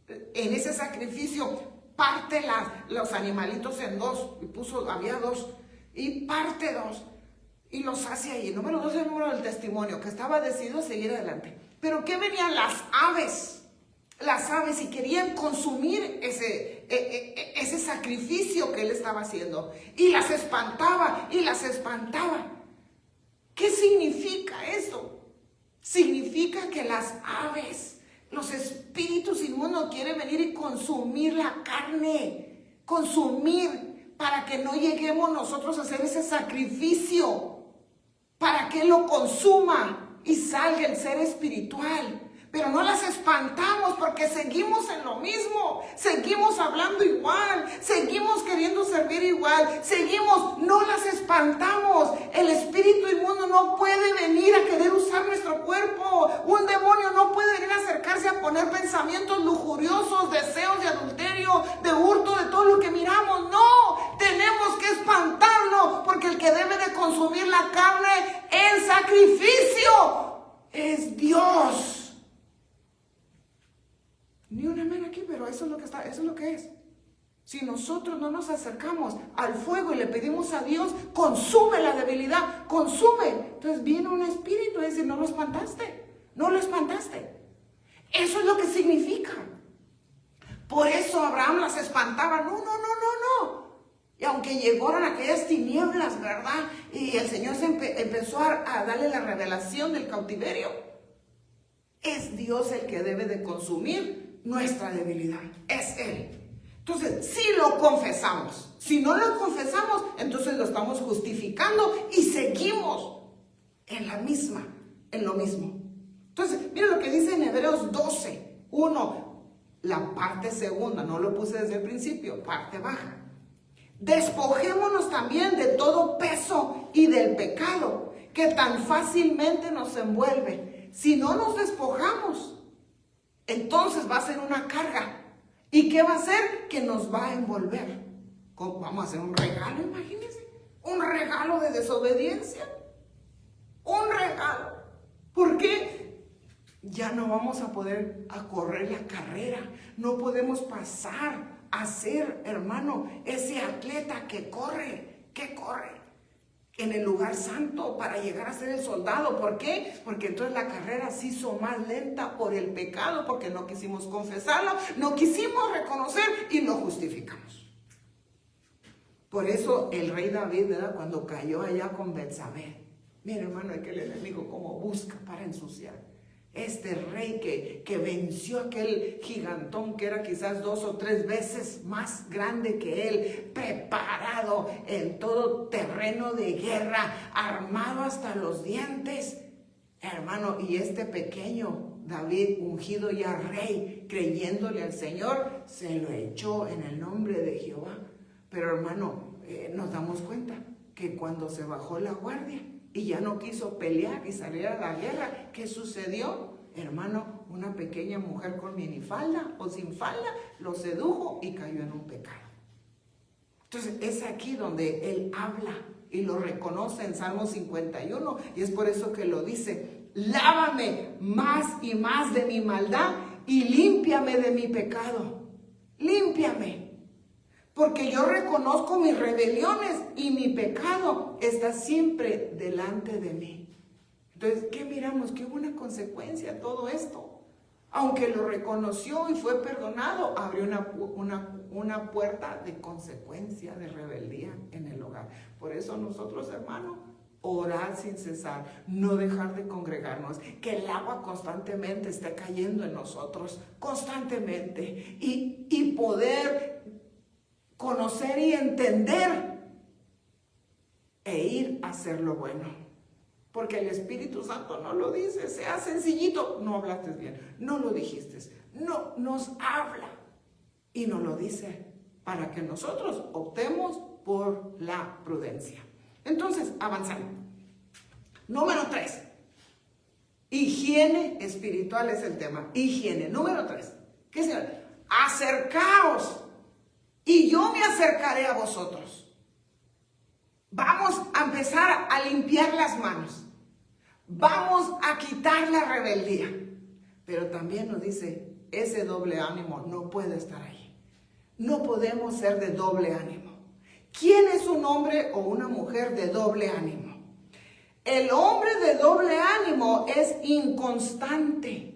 En ese sacrificio parte los animalitos en dos, había dos, y parte dos, y los hace ahí. Número 2 es el número del testimonio, que estaba decidido a seguir adelante. Pero ¿qué venían las aves? Las aves, y querían consumir ese sacrificio que él estaba haciendo, y las espantaba y las espantaba. ¿Qué significa eso? Significa que las aves, los espíritus inmundos, quieren venir y consumir la carne, consumir, para que no lleguemos nosotros a hacer ese sacrificio, para que lo consuma y salga el ser espiritual. Pero no las espantamos porque seguimos en lo mismo, seguimos hablando igual, seguimos queriendo servir igual, no las espantamos. El espíritu inmundo no puede venir a querer usar nuestro cuerpo. Un demonio no puede venir a acercarse a poner pensamientos lujuriosos, deseos de adulterio, de hurto, de todo lo que miramos. No, tenemos que espantarlo, porque el que debe de Si nosotros no nos acercamos al fuego y le pedimos a Dios, consume la debilidad, consume. Entonces viene un espíritu y dice, no lo espantaste, no lo espantaste. Eso es lo que significa. Por eso Abraham las espantaba. No. Y aunque llegaron aquellas tinieblas, ¿verdad? Y el Señor empezó a darle la revelación del cautiverio. Es Dios el que debe de consumir nuestra debilidad. Es Él. Entonces, si lo confesamos. Si no lo confesamos, entonces lo estamos justificando y seguimos en lo mismo. Entonces, miren lo que dice en Hebreos 12:1, la parte segunda, no lo puse desde el principio, parte baja. Despojémonos también de todo peso y del pecado que tan fácilmente nos envuelve. Si no nos despojamos, entonces va a ser una carga. ¿Y qué va a hacer? Que nos va a envolver. Vamos a hacer un regalo, imagínense. Un regalo de desobediencia. Un regalo. ¿Por qué? Ya no vamos a poder correr la carrera. No podemos pasar a ser, hermano, ese atleta que corre en el lugar santo para llegar a ser el soldado. ¿Por qué? Porque entonces la carrera se hizo más lenta por el pecado, porque no quisimos confesarlo, no quisimos reconocer y lo justificamos. Por eso el rey David, ¿verdad? Cuando cayó allá con Betsabé, mira, hermano, es que el enemigo como busca para ensuciar. Este rey que venció a aquel gigantón que era quizás 2 o 3 veces más grande que él, preparado en todo terreno de guerra, armado hasta los dientes, hermano, y este pequeño David, ungido ya rey, creyéndole al Señor, se lo echó en el nombre de Jehová. Pero hermano, nos damos cuenta que cuando se bajó la guardia y ya no quiso pelear y salir a la guerra, ¿qué sucedió? Hermano, una pequeña mujer con minifalda o sin falda lo sedujo y cayó en un pecado. Entonces es aquí donde él habla y lo reconoce en Salmo 51, y es por eso que lo dice: lávame más y más de mi maldad y límpiame de mi pecado. Límpiame. Porque yo reconozco mis rebeliones y mi pecado está siempre delante de mí. Entonces, ¿qué miramos? Que hubo una consecuencia a todo esto. Aunque lo reconoció y fue perdonado, abrió una puerta de consecuencia, de rebeldía en el hogar. Por eso nosotros, hermanos, orar sin cesar, no dejar de congregarnos, que el agua constantemente esté cayendo en nosotros, constantemente, y poder conocer y entender e ir a hacer lo bueno. Porque el Espíritu Santo no lo dice, sea sencillito, no hablaste bien, no lo dijiste, no, nos habla y nos lo dice para que nosotros optemos por la prudencia. Entonces, avanzando. Número 3. Higiene espiritual es el tema. Higiene. Número 3. ¿Qué es? Acercaos y yo me acercaré a vosotros. Vamos a empezar a limpiar las manos. Vamos a quitar la rebeldía. Pero también nos dice, ese doble ánimo no puede estar ahí. No podemos ser de doble ánimo. ¿Quién es un hombre o una mujer de doble ánimo? El hombre de doble ánimo es inconstante.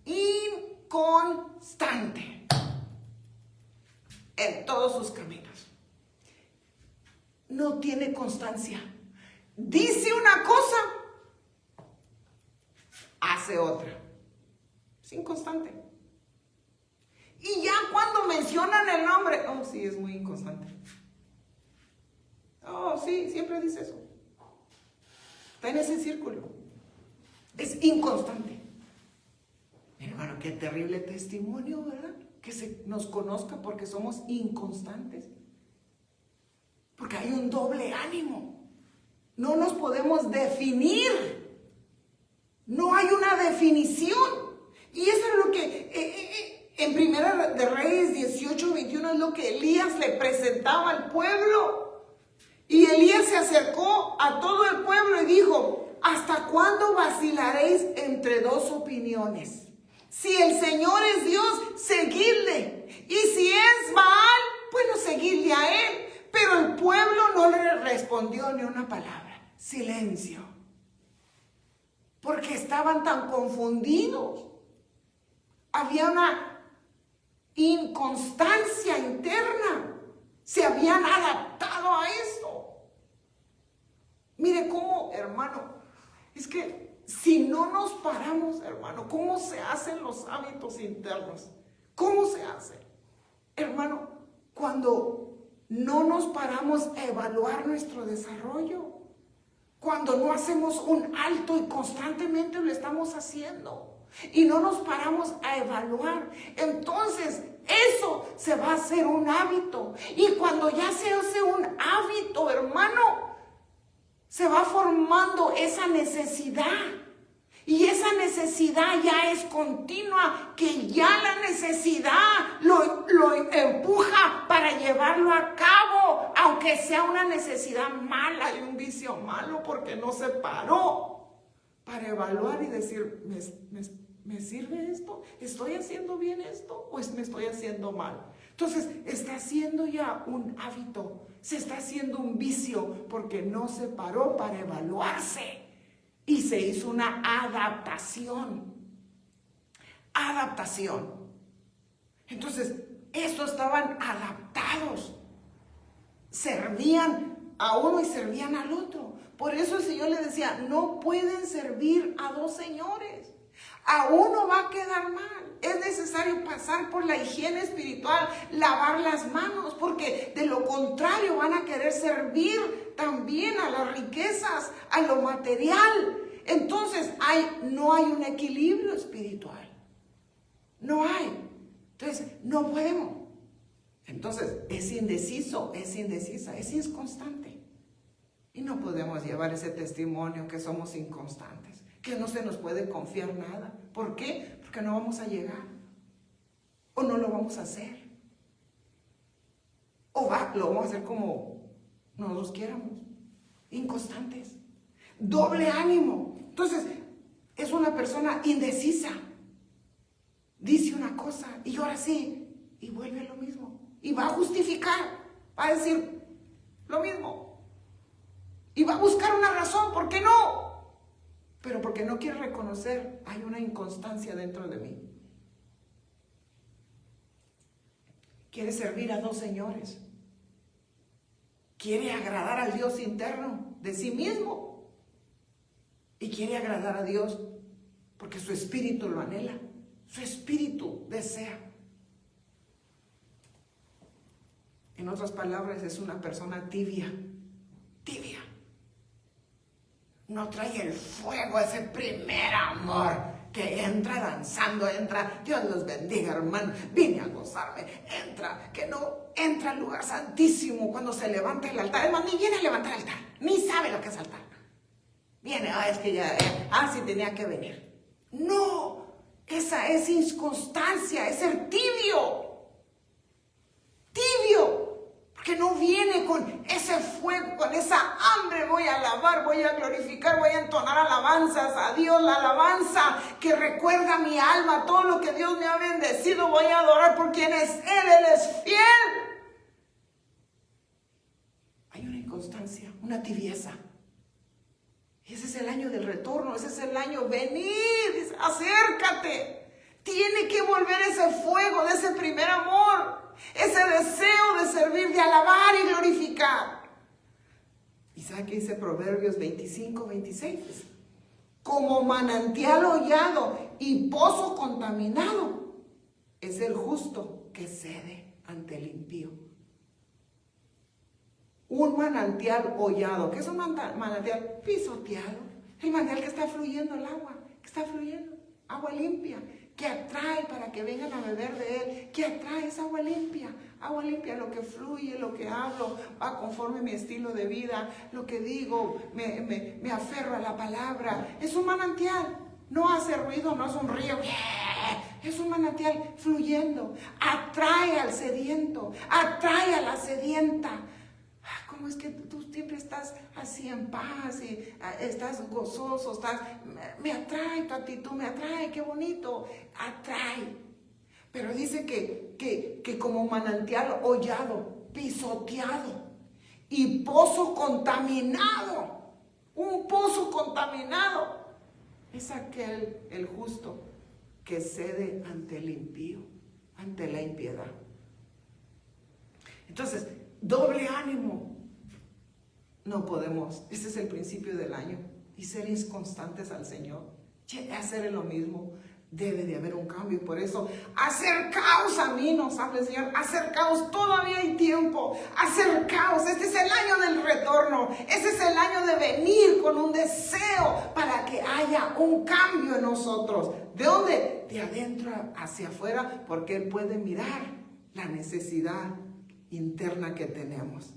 Inconstante en todos sus caminos. No tiene constancia. Dice una cosa, hace otra. Es inconstante. Y ya cuando mencionan el nombre, oh sí, es muy inconstante. Oh sí, siempre dice eso. Está en ese círculo. Es inconstante. Hermano, qué terrible testimonio, ¿verdad? Que se nos conozca porque somos inconstantes. Porque hay un doble ánimo. No nos podemos definir. No hay una definición. Y eso es lo que en Primera de Reyes 18:21 es lo que Elías le presentaba al pueblo. Y Elías se acercó a todo el pueblo y dijo: ¿hasta cuándo vacilaréis entre dos opiniones? Si el Señor es Dios, seguidle. Y si es Baal, bueno, seguidle a él. Pero el pueblo no le respondió ni una palabra. Silencio. Porque estaban tan confundidos. Había una inconstancia interna. Se habían adaptado a esto. Mire cómo, hermano, es que si no nos paramos, hermano, ¿cómo se hacen los hábitos internos? ¿Cómo se hace? Hermano, cuando no nos paramos a evaluar nuestro desarrollo, cuando no hacemos un alto y constantemente lo estamos haciendo y no nos paramos a evaluar, entonces eso se va a hacer un hábito. Y cuando ya se hace un hábito, hermano, se va formando esa necesidad. Y esa necesidad ya es continua, que ya la necesidad lo empuja para llevarlo a cabo, aunque sea una necesidad mala y un vicio malo, porque no se paró para evaluar y decir, ¿me sirve esto? ¿Estoy haciendo bien esto o me estoy haciendo mal? Entonces, está haciendo ya un hábito, se está haciendo un vicio, porque no se paró para evaluarse. Y se hizo una adaptación. Adaptación. Entonces, estos estaban adaptados. Servían a uno y servían al otro. Por eso el Señor les decía, no pueden servir a dos señores. A uno va a quedar mal. Es necesario pasar por la higiene espiritual, lavar las manos, porque de lo contrario van a querer servir también a las riquezas, a lo material. Entonces no hay un equilibrio espiritual. No hay. Entonces no podemos. Entonces es indeciso, es indecisa, es inconstante. Y no podemos llevar ese testimonio que somos inconstantes, que no se nos puede confiar nada. ¿Por qué? Porque no vamos a llegar. O no lo vamos a hacer. O lo vamos a hacer como nosotros quieramos. Inconstantes. Doble ánimo. Entonces, es una persona indecisa. Dice una cosa y ahora sí, y vuelve a lo mismo. Y va a justificar, va a decir lo mismo. Y va a buscar una razón, ¿por qué no? Pero porque no quiere reconocer, hay una inconstancia dentro de mí. Quiere servir a dos señores. Quiere agradar al Dios interno de sí mismo. Y quiere agradar a Dios porque su espíritu lo anhela. Su espíritu desea. En otras palabras, es una persona tibia. Tibia. No trae el fuego, ese primer amor que entra danzando, entra, Dios los bendiga, hermano, vine a gozarme, entra, que no entra al lugar santísimo cuando se levanta el altar. Es más, ni viene a levantar el altar, ni sabe lo que es altar. Viene, es que ya, sí tenía que venir. No, esa es inconstancia, es ser tibio. Tibio. Porque no viene con ese fuego, con esa hambre. Voy a alabar, voy a glorificar, voy a entonar alabanzas a Dios. La alabanza que recuerda mi alma, todo lo que Dios me ha bendecido. Voy a adorar por quien es Él es fiel. Hay una inconstancia, una tibieza. Ese es el año del retorno, ese es el año, venir, acércate. Tiene que volver ese fuego de ese primer amor, ese deseo de servir, de alabar y glorificar. ¿Y sabe qué dice Proverbios 25, 26? Como manantial hollado y pozo contaminado es el justo que cede ante el impío. Un manantial hollado. ¿Qué es un manantial? Pisoteado. El manantial que está fluyendo el agua, que está fluyendo, agua limpia, que atrae para que vengan a beber de él, que atrae esa agua limpia, lo que fluye, lo que hablo, va conforme mi estilo de vida, lo que digo, me aferro a la palabra. Es un manantial, no hace ruido, no es un río, es un manantial fluyendo, atrae al sediento, atrae a la sedienta. ¿cómo es que tú siempre estás así en paz y estás gozoso? Me atrae tu actitud, me atrae, qué bonito, atrae. Pero dice que como manantial hollado, pisoteado y pozo contaminado. Un pozo contaminado es aquel, el justo, que cede ante el impío, ante la impiedad. Entonces, doble ánimo. No podemos, ese es el principio del año, y ser inconstantes al Señor, hacer lo mismo. Debe de haber un cambio, y por eso acercaos a mí, nos habla el Señor, acercaos, todavía hay tiempo, acercaos, este es el año del retorno, este es el año de venir con un deseo para que haya un cambio en nosotros. ¿De dónde? De adentro hacia afuera, porque Él puede mirar la necesidad interna que tenemos.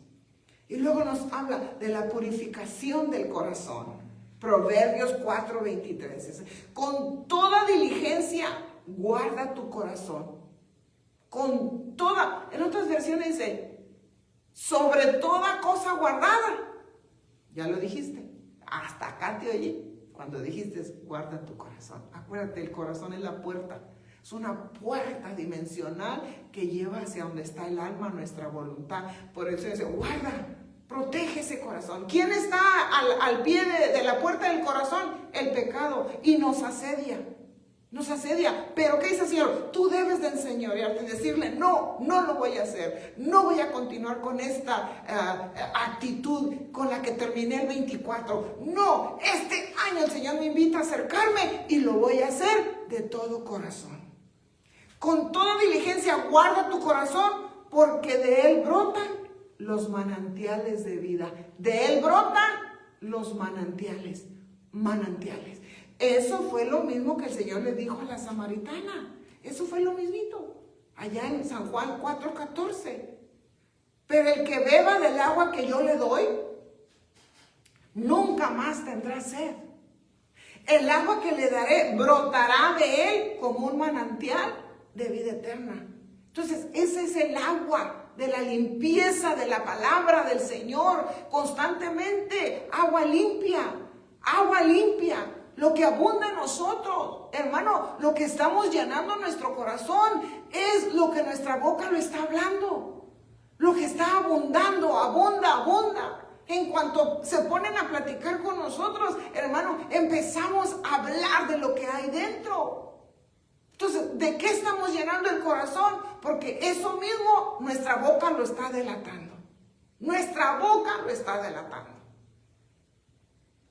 Y luego nos habla de la purificación del corazón. Proverbios 4:23. Con toda diligencia guarda tu corazón. Con toda, en otras versiones dice, sobre toda cosa guardada. Ya lo dijiste. Hasta acá te oí cuando dijiste guarda tu corazón. Acuérdate, el corazón es la puerta. Es una puerta dimensional que lleva hacia donde está el alma, nuestra voluntad. Por eso dice, guarda. Protege ese corazón. ¿Quién está al pie de la puerta del corazón? El pecado. Y nos asedia. Nos asedia. Pero ¿qué dice el Señor? Tú debes de enseñorearte y decirle, no lo voy a hacer. No voy a continuar con esta actitud con la que terminé el 24. No, este año el Señor me invita a acercarme y lo voy a hacer de todo corazón. Con toda diligencia guarda tu corazón, porque de él brotan los manantiales de vida. De él brotan los manantiales. Eso fue lo mismo que el Señor le dijo a la samaritana. Eso fue lo mismito. Allá en San Juan 4:14. Pero el que beba del agua que yo le doy, nunca más tendrá sed. El agua que le daré brotará de él como un manantial de vida eterna. Entonces, ese es el agua de la limpieza de la palabra del Señor, constantemente, agua limpia, lo que abunda en nosotros, hermano, lo que estamos llenando nuestro corazón es lo que nuestra boca lo está hablando, lo que está abundando, abunda. En cuanto se ponen a platicar con nosotros, hermano, empezamos a hablar de lo que hay dentro. Entonces, ¿de qué estamos llenando el corazón? Porque eso mismo nuestra boca lo está delatando. Nuestra boca lo está delatando.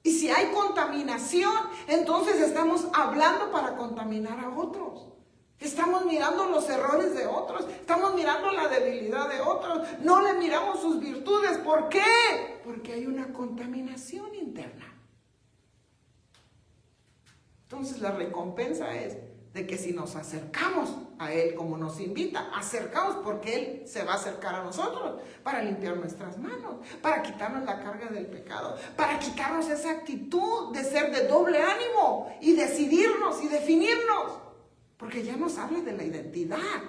Y si hay contaminación, entonces estamos hablando para contaminar a otros. Estamos mirando los errores de otros. Estamos mirando la debilidad de otros. No le miramos sus virtudes. ¿Por qué? Porque hay una contaminación interna. Entonces, la recompensa es de que si nos acercamos a Él como nos invita, acercamos porque Él se va a acercar a nosotros para limpiar nuestras manos, para quitarnos la carga del pecado, para quitarnos esa actitud de ser de doble ánimo y decidirnos y definirnos, porque ya nos habla de la identidad,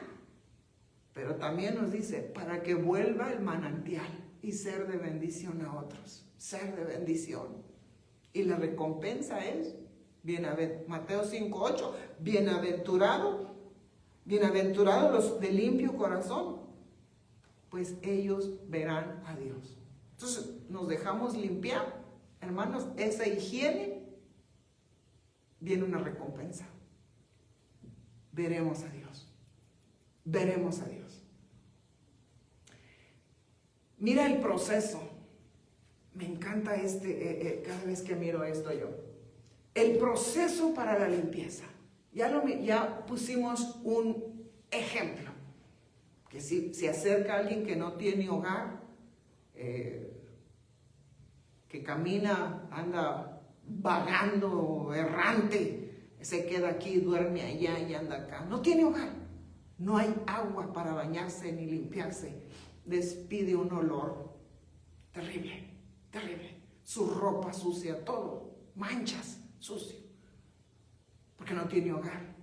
pero también nos dice para que vuelva el manantial y ser de bendición a otros, ser de bendición. Y la recompensa es Mateo 5:8, bienaventurados los de limpio corazón, pues ellos verán a Dios. Entonces nos dejamos limpiar, hermanos, esa higiene, viene una recompensa. Veremos a Dios. Mira el proceso. Me encanta cada vez que miro esto yo. El proceso para la limpieza. Ya pusimos un ejemplo. Que si se acerca alguien que no tiene hogar, que camina, anda vagando, errante, se queda aquí, duerme allá y anda acá. No tiene hogar. No hay agua para bañarse ni limpiarse. Despide un olor terrible. Su ropa sucia, todo. Manchas. Sucio, porque no tiene hogar.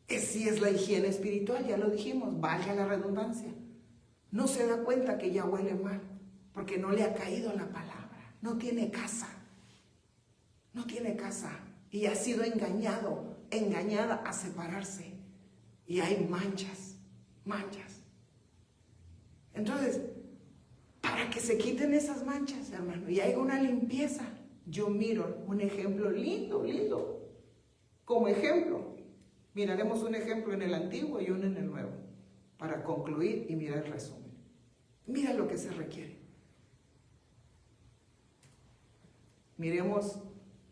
Sí es la higiene espiritual, ya lo dijimos, valga la redundancia. No se da cuenta que ya huele mal, porque no le ha caído la palabra. No tiene casa. No tiene casa. Y ha sido engañado, engañada a separarse. Y hay manchas. Entonces, para que se quiten esas manchas, hermano, y haya una limpieza, yo miro un ejemplo lindo. Como ejemplo, miraremos un ejemplo en el Antiguo y uno en el Nuevo, para concluir y mirar el resumen. Mira lo que se requiere. Miremos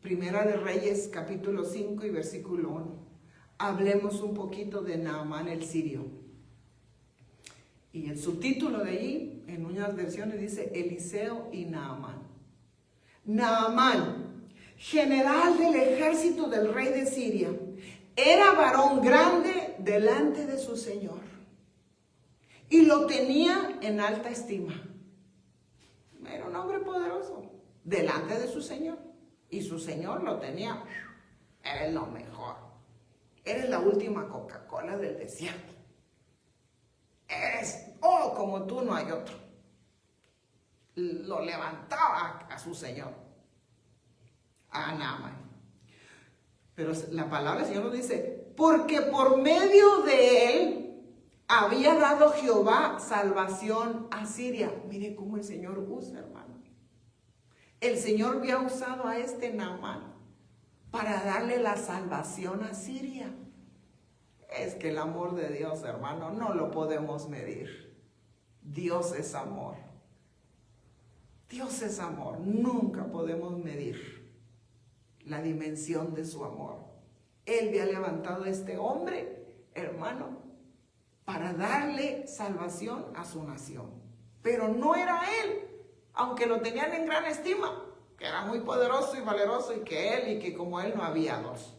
Primera de Reyes, capítulo 5 y versículo 1. Hablemos un poquito de Naamán el sirio. Y el subtítulo de allí, en unas versiones, dice Eliseo y Naamán. Naamán, general del ejército del rey de Siria, era varón grande delante de su señor y lo tenía en alta estima. Era un hombre poderoso delante de su señor, y su señor lo tenía, eres lo mejor, eres la última Coca-Cola del desierto, eres, como tú no hay otro. Lo levantaba a su señor, a Naamán. Pero la palabra del Señor nos dice, porque por medio de él había dado Jehová salvación a Siria. Mire cómo el Señor usa, hermano. El Señor había usado a este Naamán para darle la salvación a Siria. Es que el amor de Dios, hermano, no lo podemos medir. Dios es amor. Dios es amor. Nunca podemos medir la dimensión de su amor. Él había levantado a este hombre, hermano, para darle salvación a su nación. Pero no era él, aunque lo tenían en gran estima, que era muy poderoso y valeroso, y que él y que como él no había dos.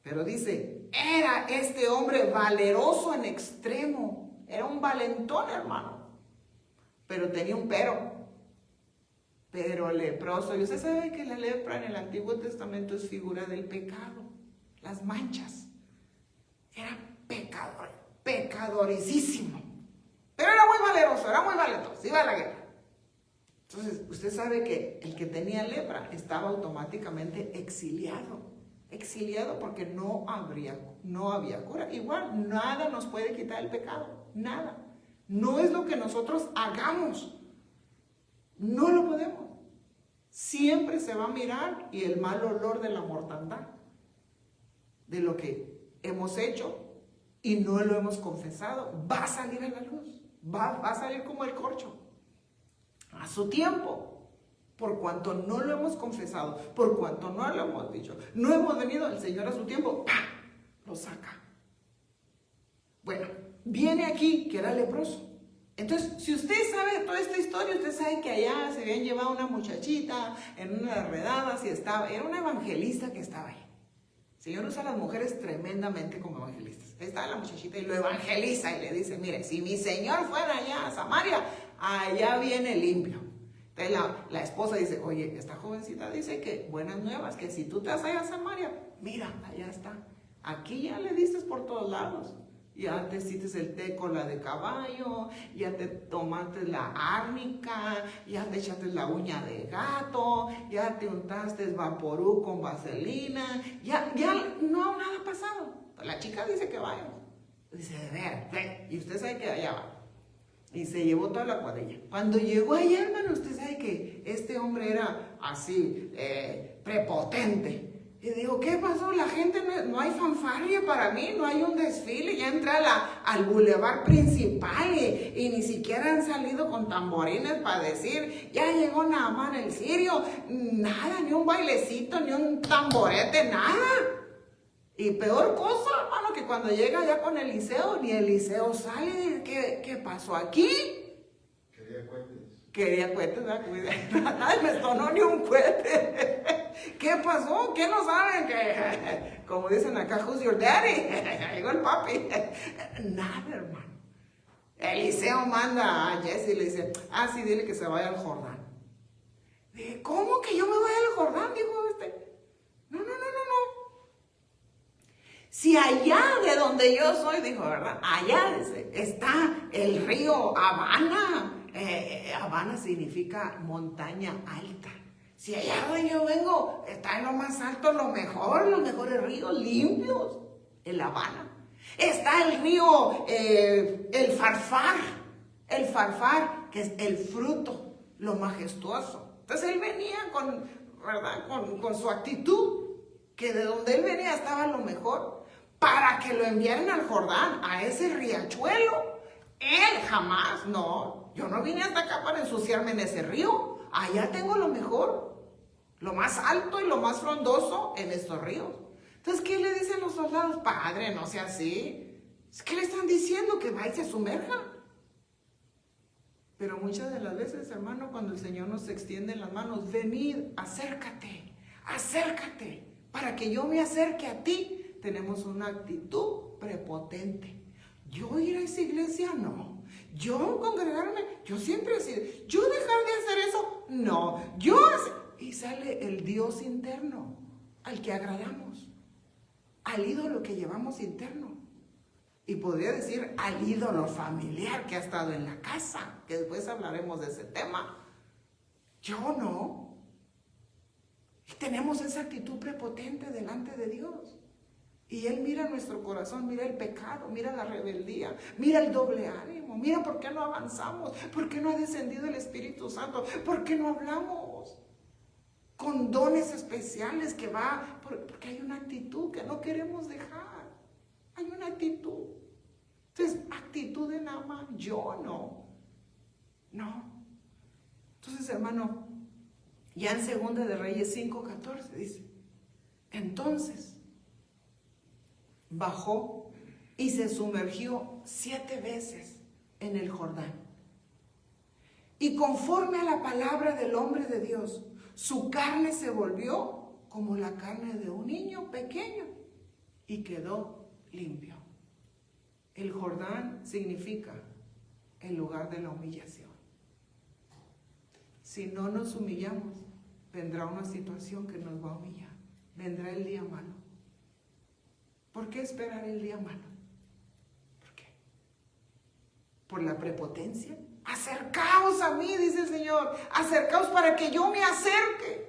Pero dice, era este hombre valeroso en extremo, era un valentón, hermano, pero tenía un pero leproso. Y usted sabe que la lepra en el Antiguo Testamento es figura del pecado, las manchas. Era pecador, pecadoricísimo, pero era muy valeroso, era muy valentoso, iba a la guerra. Entonces, usted sabe que el que tenía lepra estaba automáticamente exiliado porque no había cura. Igual, nada nos puede quitar el pecado, nada. No es lo que nosotros hagamos, no lo podemos. Siempre se va a mirar, y el mal olor de la mortandad, de lo que hemos hecho y no lo hemos confesado, va a salir a la luz, va a salir como el corcho, a su tiempo. Por cuanto no lo hemos confesado, por cuanto no lo hemos dicho, no hemos venido al Señor a su tiempo, ¡pah!, lo saca. Bueno, viene aquí que era leproso. Entonces, si usted sabe toda esta historia, usted sabe que allá se habían llevado una muchachita en una redada, era una evangelista que estaba ahí. El Señor usa a las mujeres tremendamente como evangelistas. Ahí está la muchachita y lo evangeliza y le dice, mire, si mi Señor fuera allá a Samaria, allá viene limpio. Entonces la esposa dice, oye, esta jovencita dice que buenas nuevas, que si tú te vas allá a Samaria, mira, allá está. Aquí ya le diste por todos lados. Ya te hiciste el té con la de caballo, ya te tomaste la árnica, ya te echaste la uña de gato, ya te untaste vaporú con vaselina, ya no, nada ha pasado. La chica dice que vaya. Dice, ve, y usted sabe que allá va. Y se llevó toda la cuadrilla. Cuando llegó allá, hermano, usted sabe que este hombre era así, prepotente. Y digo, ¿qué pasó? La gente, no hay fanfarria para mí, no hay un desfile. Ya entré al bulevar principal y ni siquiera han salido con tamborines para decir, ya llegó Naamán el sirio. Nada, ni un bailecito, ni un tamborete, nada. Y peor cosa, hermano, que cuando llega ya con Eliseo, ni Eliseo sale. ¿Qué pasó aquí? Quería cohetes, ¿verdad? Nadie me sonó ni un cohete. ¿Qué pasó? ¿Qué no saben? Que, como dicen acá, who's your daddy? Llegó el papi. Nada, hermano. Eliseo manda a Jesse y le dice, sí, dile que se vaya al Jordán. ¿Cómo que yo me voy al Jordán? Dijo este. No. Si allá de donde yo soy, dijo, ¿verdad? Allá está el río Habana, Habana significa montaña alta. Si allá donde yo vengo está en lo más alto, lo mejor, los mejores ríos limpios, en La Habana. Está el río, el Farfar, que es el fruto, lo majestuoso. Entonces él venía con su actitud, que de donde él venía estaba lo mejor, para que lo enviaran al Jordán, a ese riachuelo. Él jamás, no, yo no vine hasta acá para ensuciarme en ese río. Allá tengo lo mejor, lo más alto y lo más frondoso en estos ríos. Entonces, ¿qué le dicen los soldados? Padre, no sea así. ¿Qué le están diciendo? Que vaya y se sumerja. Pero muchas de las veces, hermano, cuando el Señor nos extiende las manos, venid, acércate, acércate, para que yo me acerque a ti, tenemos una actitud prepotente. Yo ir a esa iglesia, no. Yo congregarme, yo siempre he sido. Yo dejar de hacer eso, no. Y sale el Dios interno, al que agradamos, al ídolo que llevamos interno. Y podría decir al ídolo familiar que ha estado en la casa, que después hablaremos de ese tema. Yo no. Y tenemos esa actitud prepotente delante de Dios. Y Él mira nuestro corazón, mira el pecado, mira la rebeldía, mira el doble ánimo, mira por qué no avanzamos, por qué no ha descendido el Espíritu Santo, por qué no hablamos con dones especiales porque hay una actitud que no queremos dejar. Hay una actitud. Entonces, actitud de Naamán, yo no. Entonces, hermano, ya en 2 de Reyes 5:14 dice, entonces bajó y se sumergió 7 veces en el Jordán. Y conforme a la palabra del hombre de Dios, su carne se volvió como la carne de un niño pequeño y quedó limpio. El Jordán significa el lugar de la humillación. Si no nos humillamos, vendrá una situación que nos va a humillar. Vendrá el día malo. ¿Por qué esperar el día malo? ¿Por qué? ¿Por la prepotencia? Acercaos a mí, dice el Señor. Acercaos para que yo me acerque.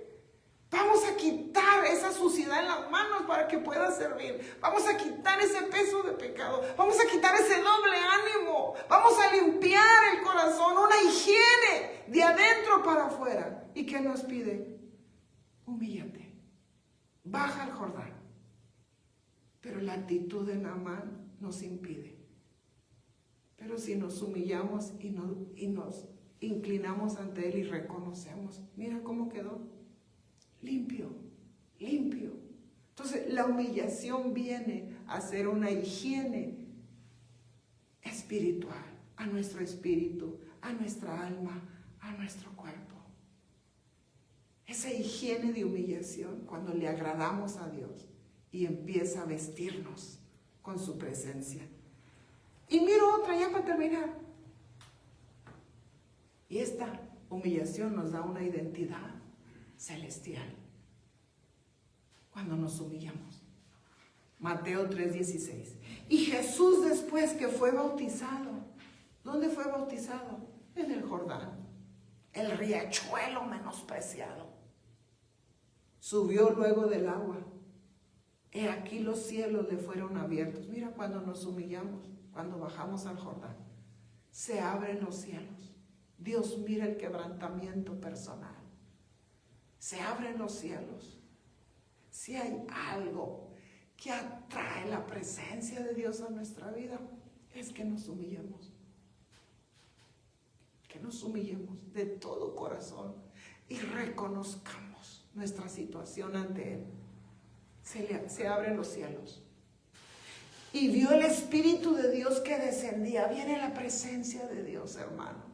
Vamos a quitar esa suciedad en las manos para que pueda servir. Vamos a quitar ese peso de pecado. Vamos a quitar ese doble ánimo. Vamos a limpiar el corazón, una higiene de adentro para afuera. ¿Y qué nos pide? Humíllate. Baja al Jordán. Pero la actitud de Naamán nos impide. Pero si nos humillamos y nos inclinamos ante Él y reconocemos, mira cómo quedó. Limpio, limpio. Entonces la humillación viene a ser una higiene espiritual, a nuestro espíritu, a nuestra alma, a nuestro cuerpo. Esa higiene de humillación cuando le agradamos a Dios y empieza a vestirnos con su presencia. Y miro otra ya para terminar. Y esta humillación nos da una identidad celestial cuando nos humillamos. Mateo 3:16. Y Jesús, después que fue bautizado, ¿dónde fue bautizado? En el Jordán, el riachuelo menospreciado. Subió luego del agua. He aquí los cielos le fueron abiertos. Mira, cuando nos humillamos, cuando bajamos al Jordán, se abren los cielos. Dios mira el quebrantamiento personal. Se abren los cielos. Si hay algo que atrae la presencia de Dios a nuestra vida, es que nos humillemos. Que nos humillemos de todo corazón y reconozcamos nuestra situación ante Él. Se abren los cielos. Y vio el Espíritu de Dios que descendía. Viene la presencia de Dios, hermano.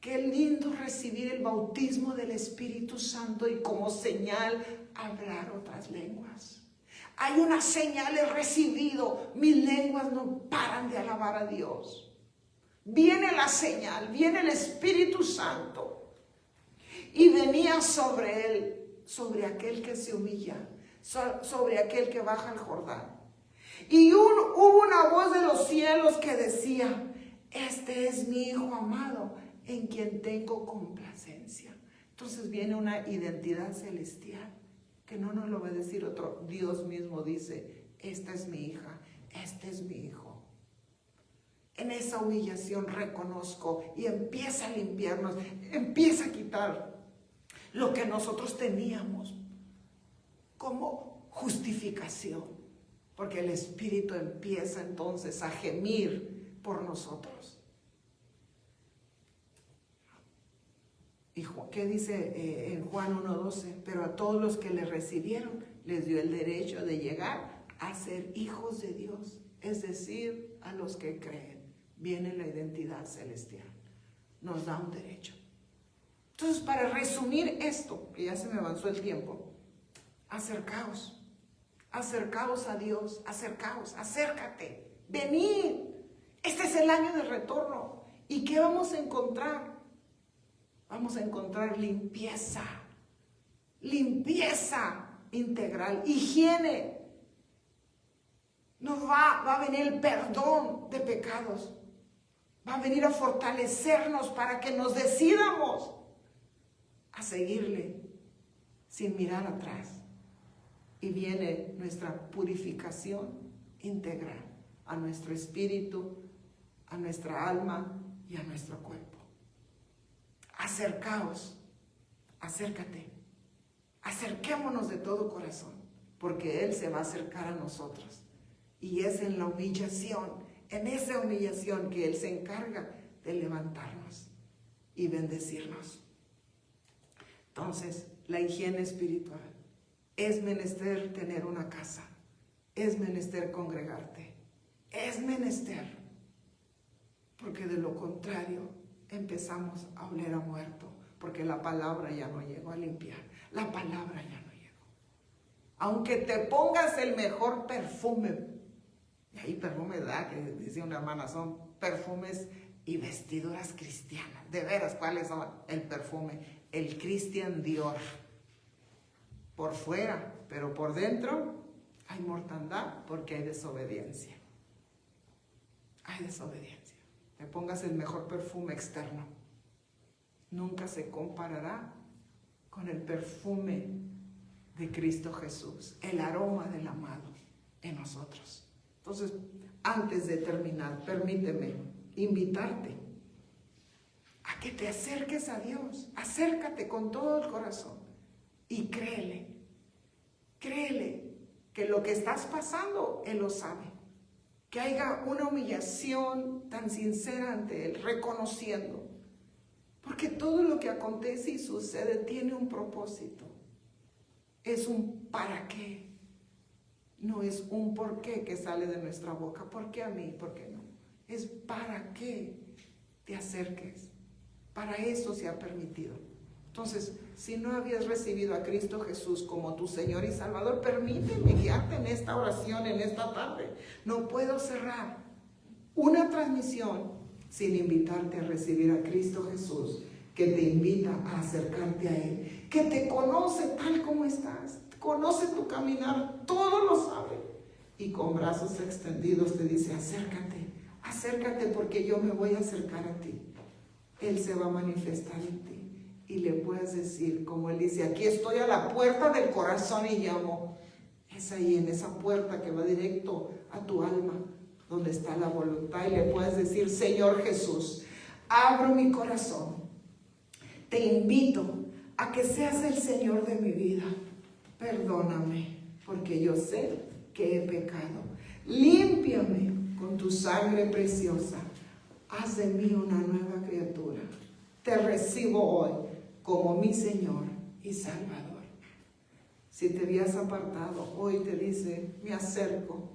Qué lindo recibir el bautismo del Espíritu Santo y como señal hablar otras lenguas. Hay una señal, he recibido. Mis lenguas no paran de alabar a Dios. Viene la señal, viene el Espíritu Santo. Y venía sobre él, sobre aquel que se humilla, sobre aquel que baja al Jordán. Y hubo una voz de los cielos que decía: este es mi Hijo amado, en quien tengo complacencia. Entonces viene una identidad celestial que no nos lo va a decir otro. Dios mismo dice, esta es mi hija, este es mi hijo. En esa humillación reconozco y empieza a limpiarnos, empieza a quitar lo que nosotros teníamos como justificación, porque el Espíritu empieza entonces a gemir por nosotros. ¿Y qué dice en Juan 1:12? Pero a todos los que le recibieron les dio el derecho de llegar a ser hijos de Dios, es decir, a los que creen. Viene la identidad celestial, nos da un derecho. Entonces, para resumir esto, que ya se me avanzó el tiempo, acercaos a Dios, acercaos, acércate, venid. Este es el año de retorno. ¿Y qué vamos a encontrar? Vamos a encontrar limpieza integral, higiene. Nos va a venir el perdón de pecados. Va a venir a fortalecernos para que nos decidamos a seguirle sin mirar atrás. Y viene nuestra purificación integral a nuestro espíritu, a nuestra alma y a nuestro cuerpo. Acercaos, acércate, acerquémonos de todo corazón, porque Él se va a acercar a nosotros. Y es en la humillación, en esa humillación que Él se encarga de levantarnos y bendecirnos. Entonces, la higiene espiritual. Es menester tener una casa, es menester congregarte, es menester, porque de lo contrario empezamos a oler a muerto, porque la palabra ya no llegó a limpiar, la palabra ya no llegó. Aunque te pongas el mejor perfume, y ahí perfume, ¿verdad? Que dice una hermana, son perfumes y vestiduras cristianas. De veras, ¿cuáles son? El perfume, el Christian Dior. Por fuera, pero por dentro hay mortandad porque hay desobediencia. Hay desobediencia. Te pongas el mejor perfume externo, nunca se comparará con el perfume de Cristo Jesús, el aroma del amado en nosotros. Entonces, antes de terminar, permíteme invitarte a que te acerques a Dios. Acércate con todo el corazón y créele que lo que estás pasando, Él lo sabe. Que haya una humillación tan sincera ante Él, reconociendo. Porque todo lo que acontece y sucede tiene un propósito. Es un para qué. No es un por qué que sale de nuestra boca. ¿Por qué a mí? ¿Por qué no? Es para qué te acerques. Para eso se ha permitido. Entonces, si no habías recibido a Cristo Jesús como tu Señor y Salvador, permíteme guiarte en esta oración, en esta tarde. No puedo cerrar una transmisión sin invitarte a recibir a Cristo Jesús, que te invita a acercarte a Él, que te conoce tal como estás, conoce tu caminar, todo lo sabe. Y con brazos extendidos te dice, acércate porque yo me voy a acercar a ti. Él se va a manifestar en ti. Y le puedes decir, como Él dice, aquí estoy a la puerta del corazón y llamo. Es ahí, en esa puerta que va directo a tu alma, donde está la voluntad. Y le puedes decir, Señor Jesús, abro mi corazón. Te invito a que seas el Señor de mi vida. Perdóname, porque yo sé que he pecado. Límpiame con tu sangre preciosa. Haz de mí una nueva criatura. Te recibo hoy como mi Señor y Salvador. Si te habías apartado, hoy te dice, me acerco.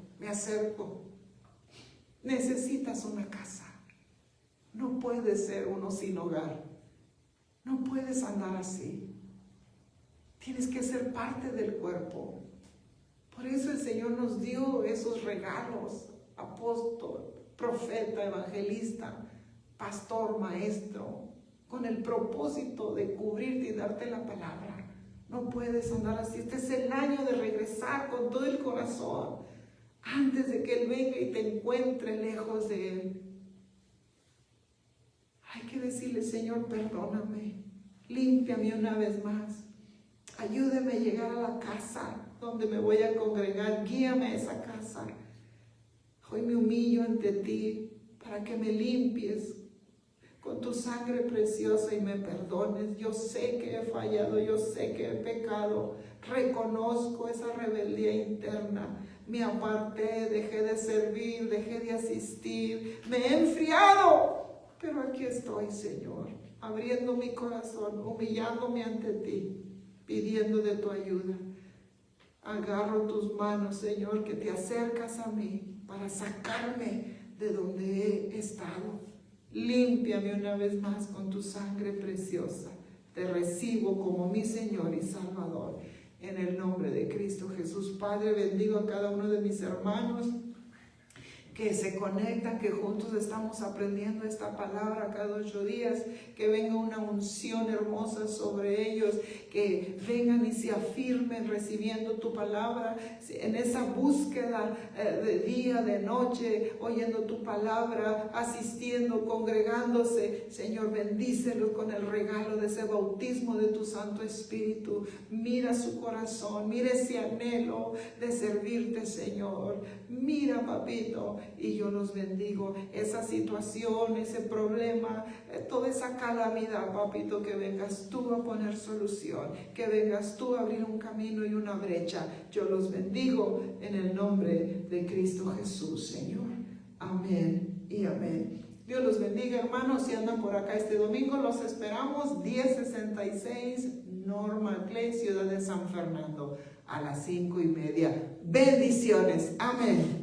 Necesitas una casa. No puedes ser uno sin hogar. No puedes andar así. Tienes que ser parte del cuerpo. Por eso el Señor nos dio esos regalos: apóstol, profeta, evangelista, pastor, maestro, con el propósito de cubrirte y darte la palabra. No puedes andar así. Este es el año de regresar con todo el corazón, antes de que Él venga y te encuentre lejos de Él. Hay que decirle, Señor, perdóname, límpiame una vez más. Ayúdame a llegar a la casa donde me voy a congregar. Guíame a esa casa. Hoy me humillo ante ti para que me limpies con tu sangre preciosa y me perdones. Yo sé que he fallado, yo sé que he pecado. Reconozco esa rebeldía interna. Me aparté, dejé de servir, dejé de asistir. Me he enfriado. Pero aquí estoy, Señor, abriendo mi corazón, humillándome ante ti, pidiendo de tu ayuda. Agarro tus manos, Señor, que te acercas a mí para sacarme de donde he estado. Límpiame una vez más con tu sangre preciosa. Te recibo como mi Señor y Salvador. En el nombre de Cristo Jesús. Padre, bendigo a cada uno de mis hermanos que se conectan, que juntos estamos aprendiendo esta palabra cada 8 días, que venga una unción hermosa sobre ellos, que vengan y se afirmen recibiendo tu palabra, en esa búsqueda de día, de noche, oyendo tu palabra, asistiendo, congregándose. Señor, bendícelos con el regalo de ese bautismo de tu Santo Espíritu. Mira su corazón, mira ese anhelo de servirte, Señor. Mira, papito, y yo los bendigo. Esa situación, ese problema, toda esa calamidad, papito, que vengas tú a poner solución, que vengas tú a abrir un camino y una brecha. Yo los bendigo en el nombre de Cristo Jesús, Señor. Amén y amén. Dios los bendiga, hermanos. Si andan por acá este domingo, los esperamos. 1066 Norma Clay, Ciudad de San Fernando, a las 5:30. Bendiciones. Amén.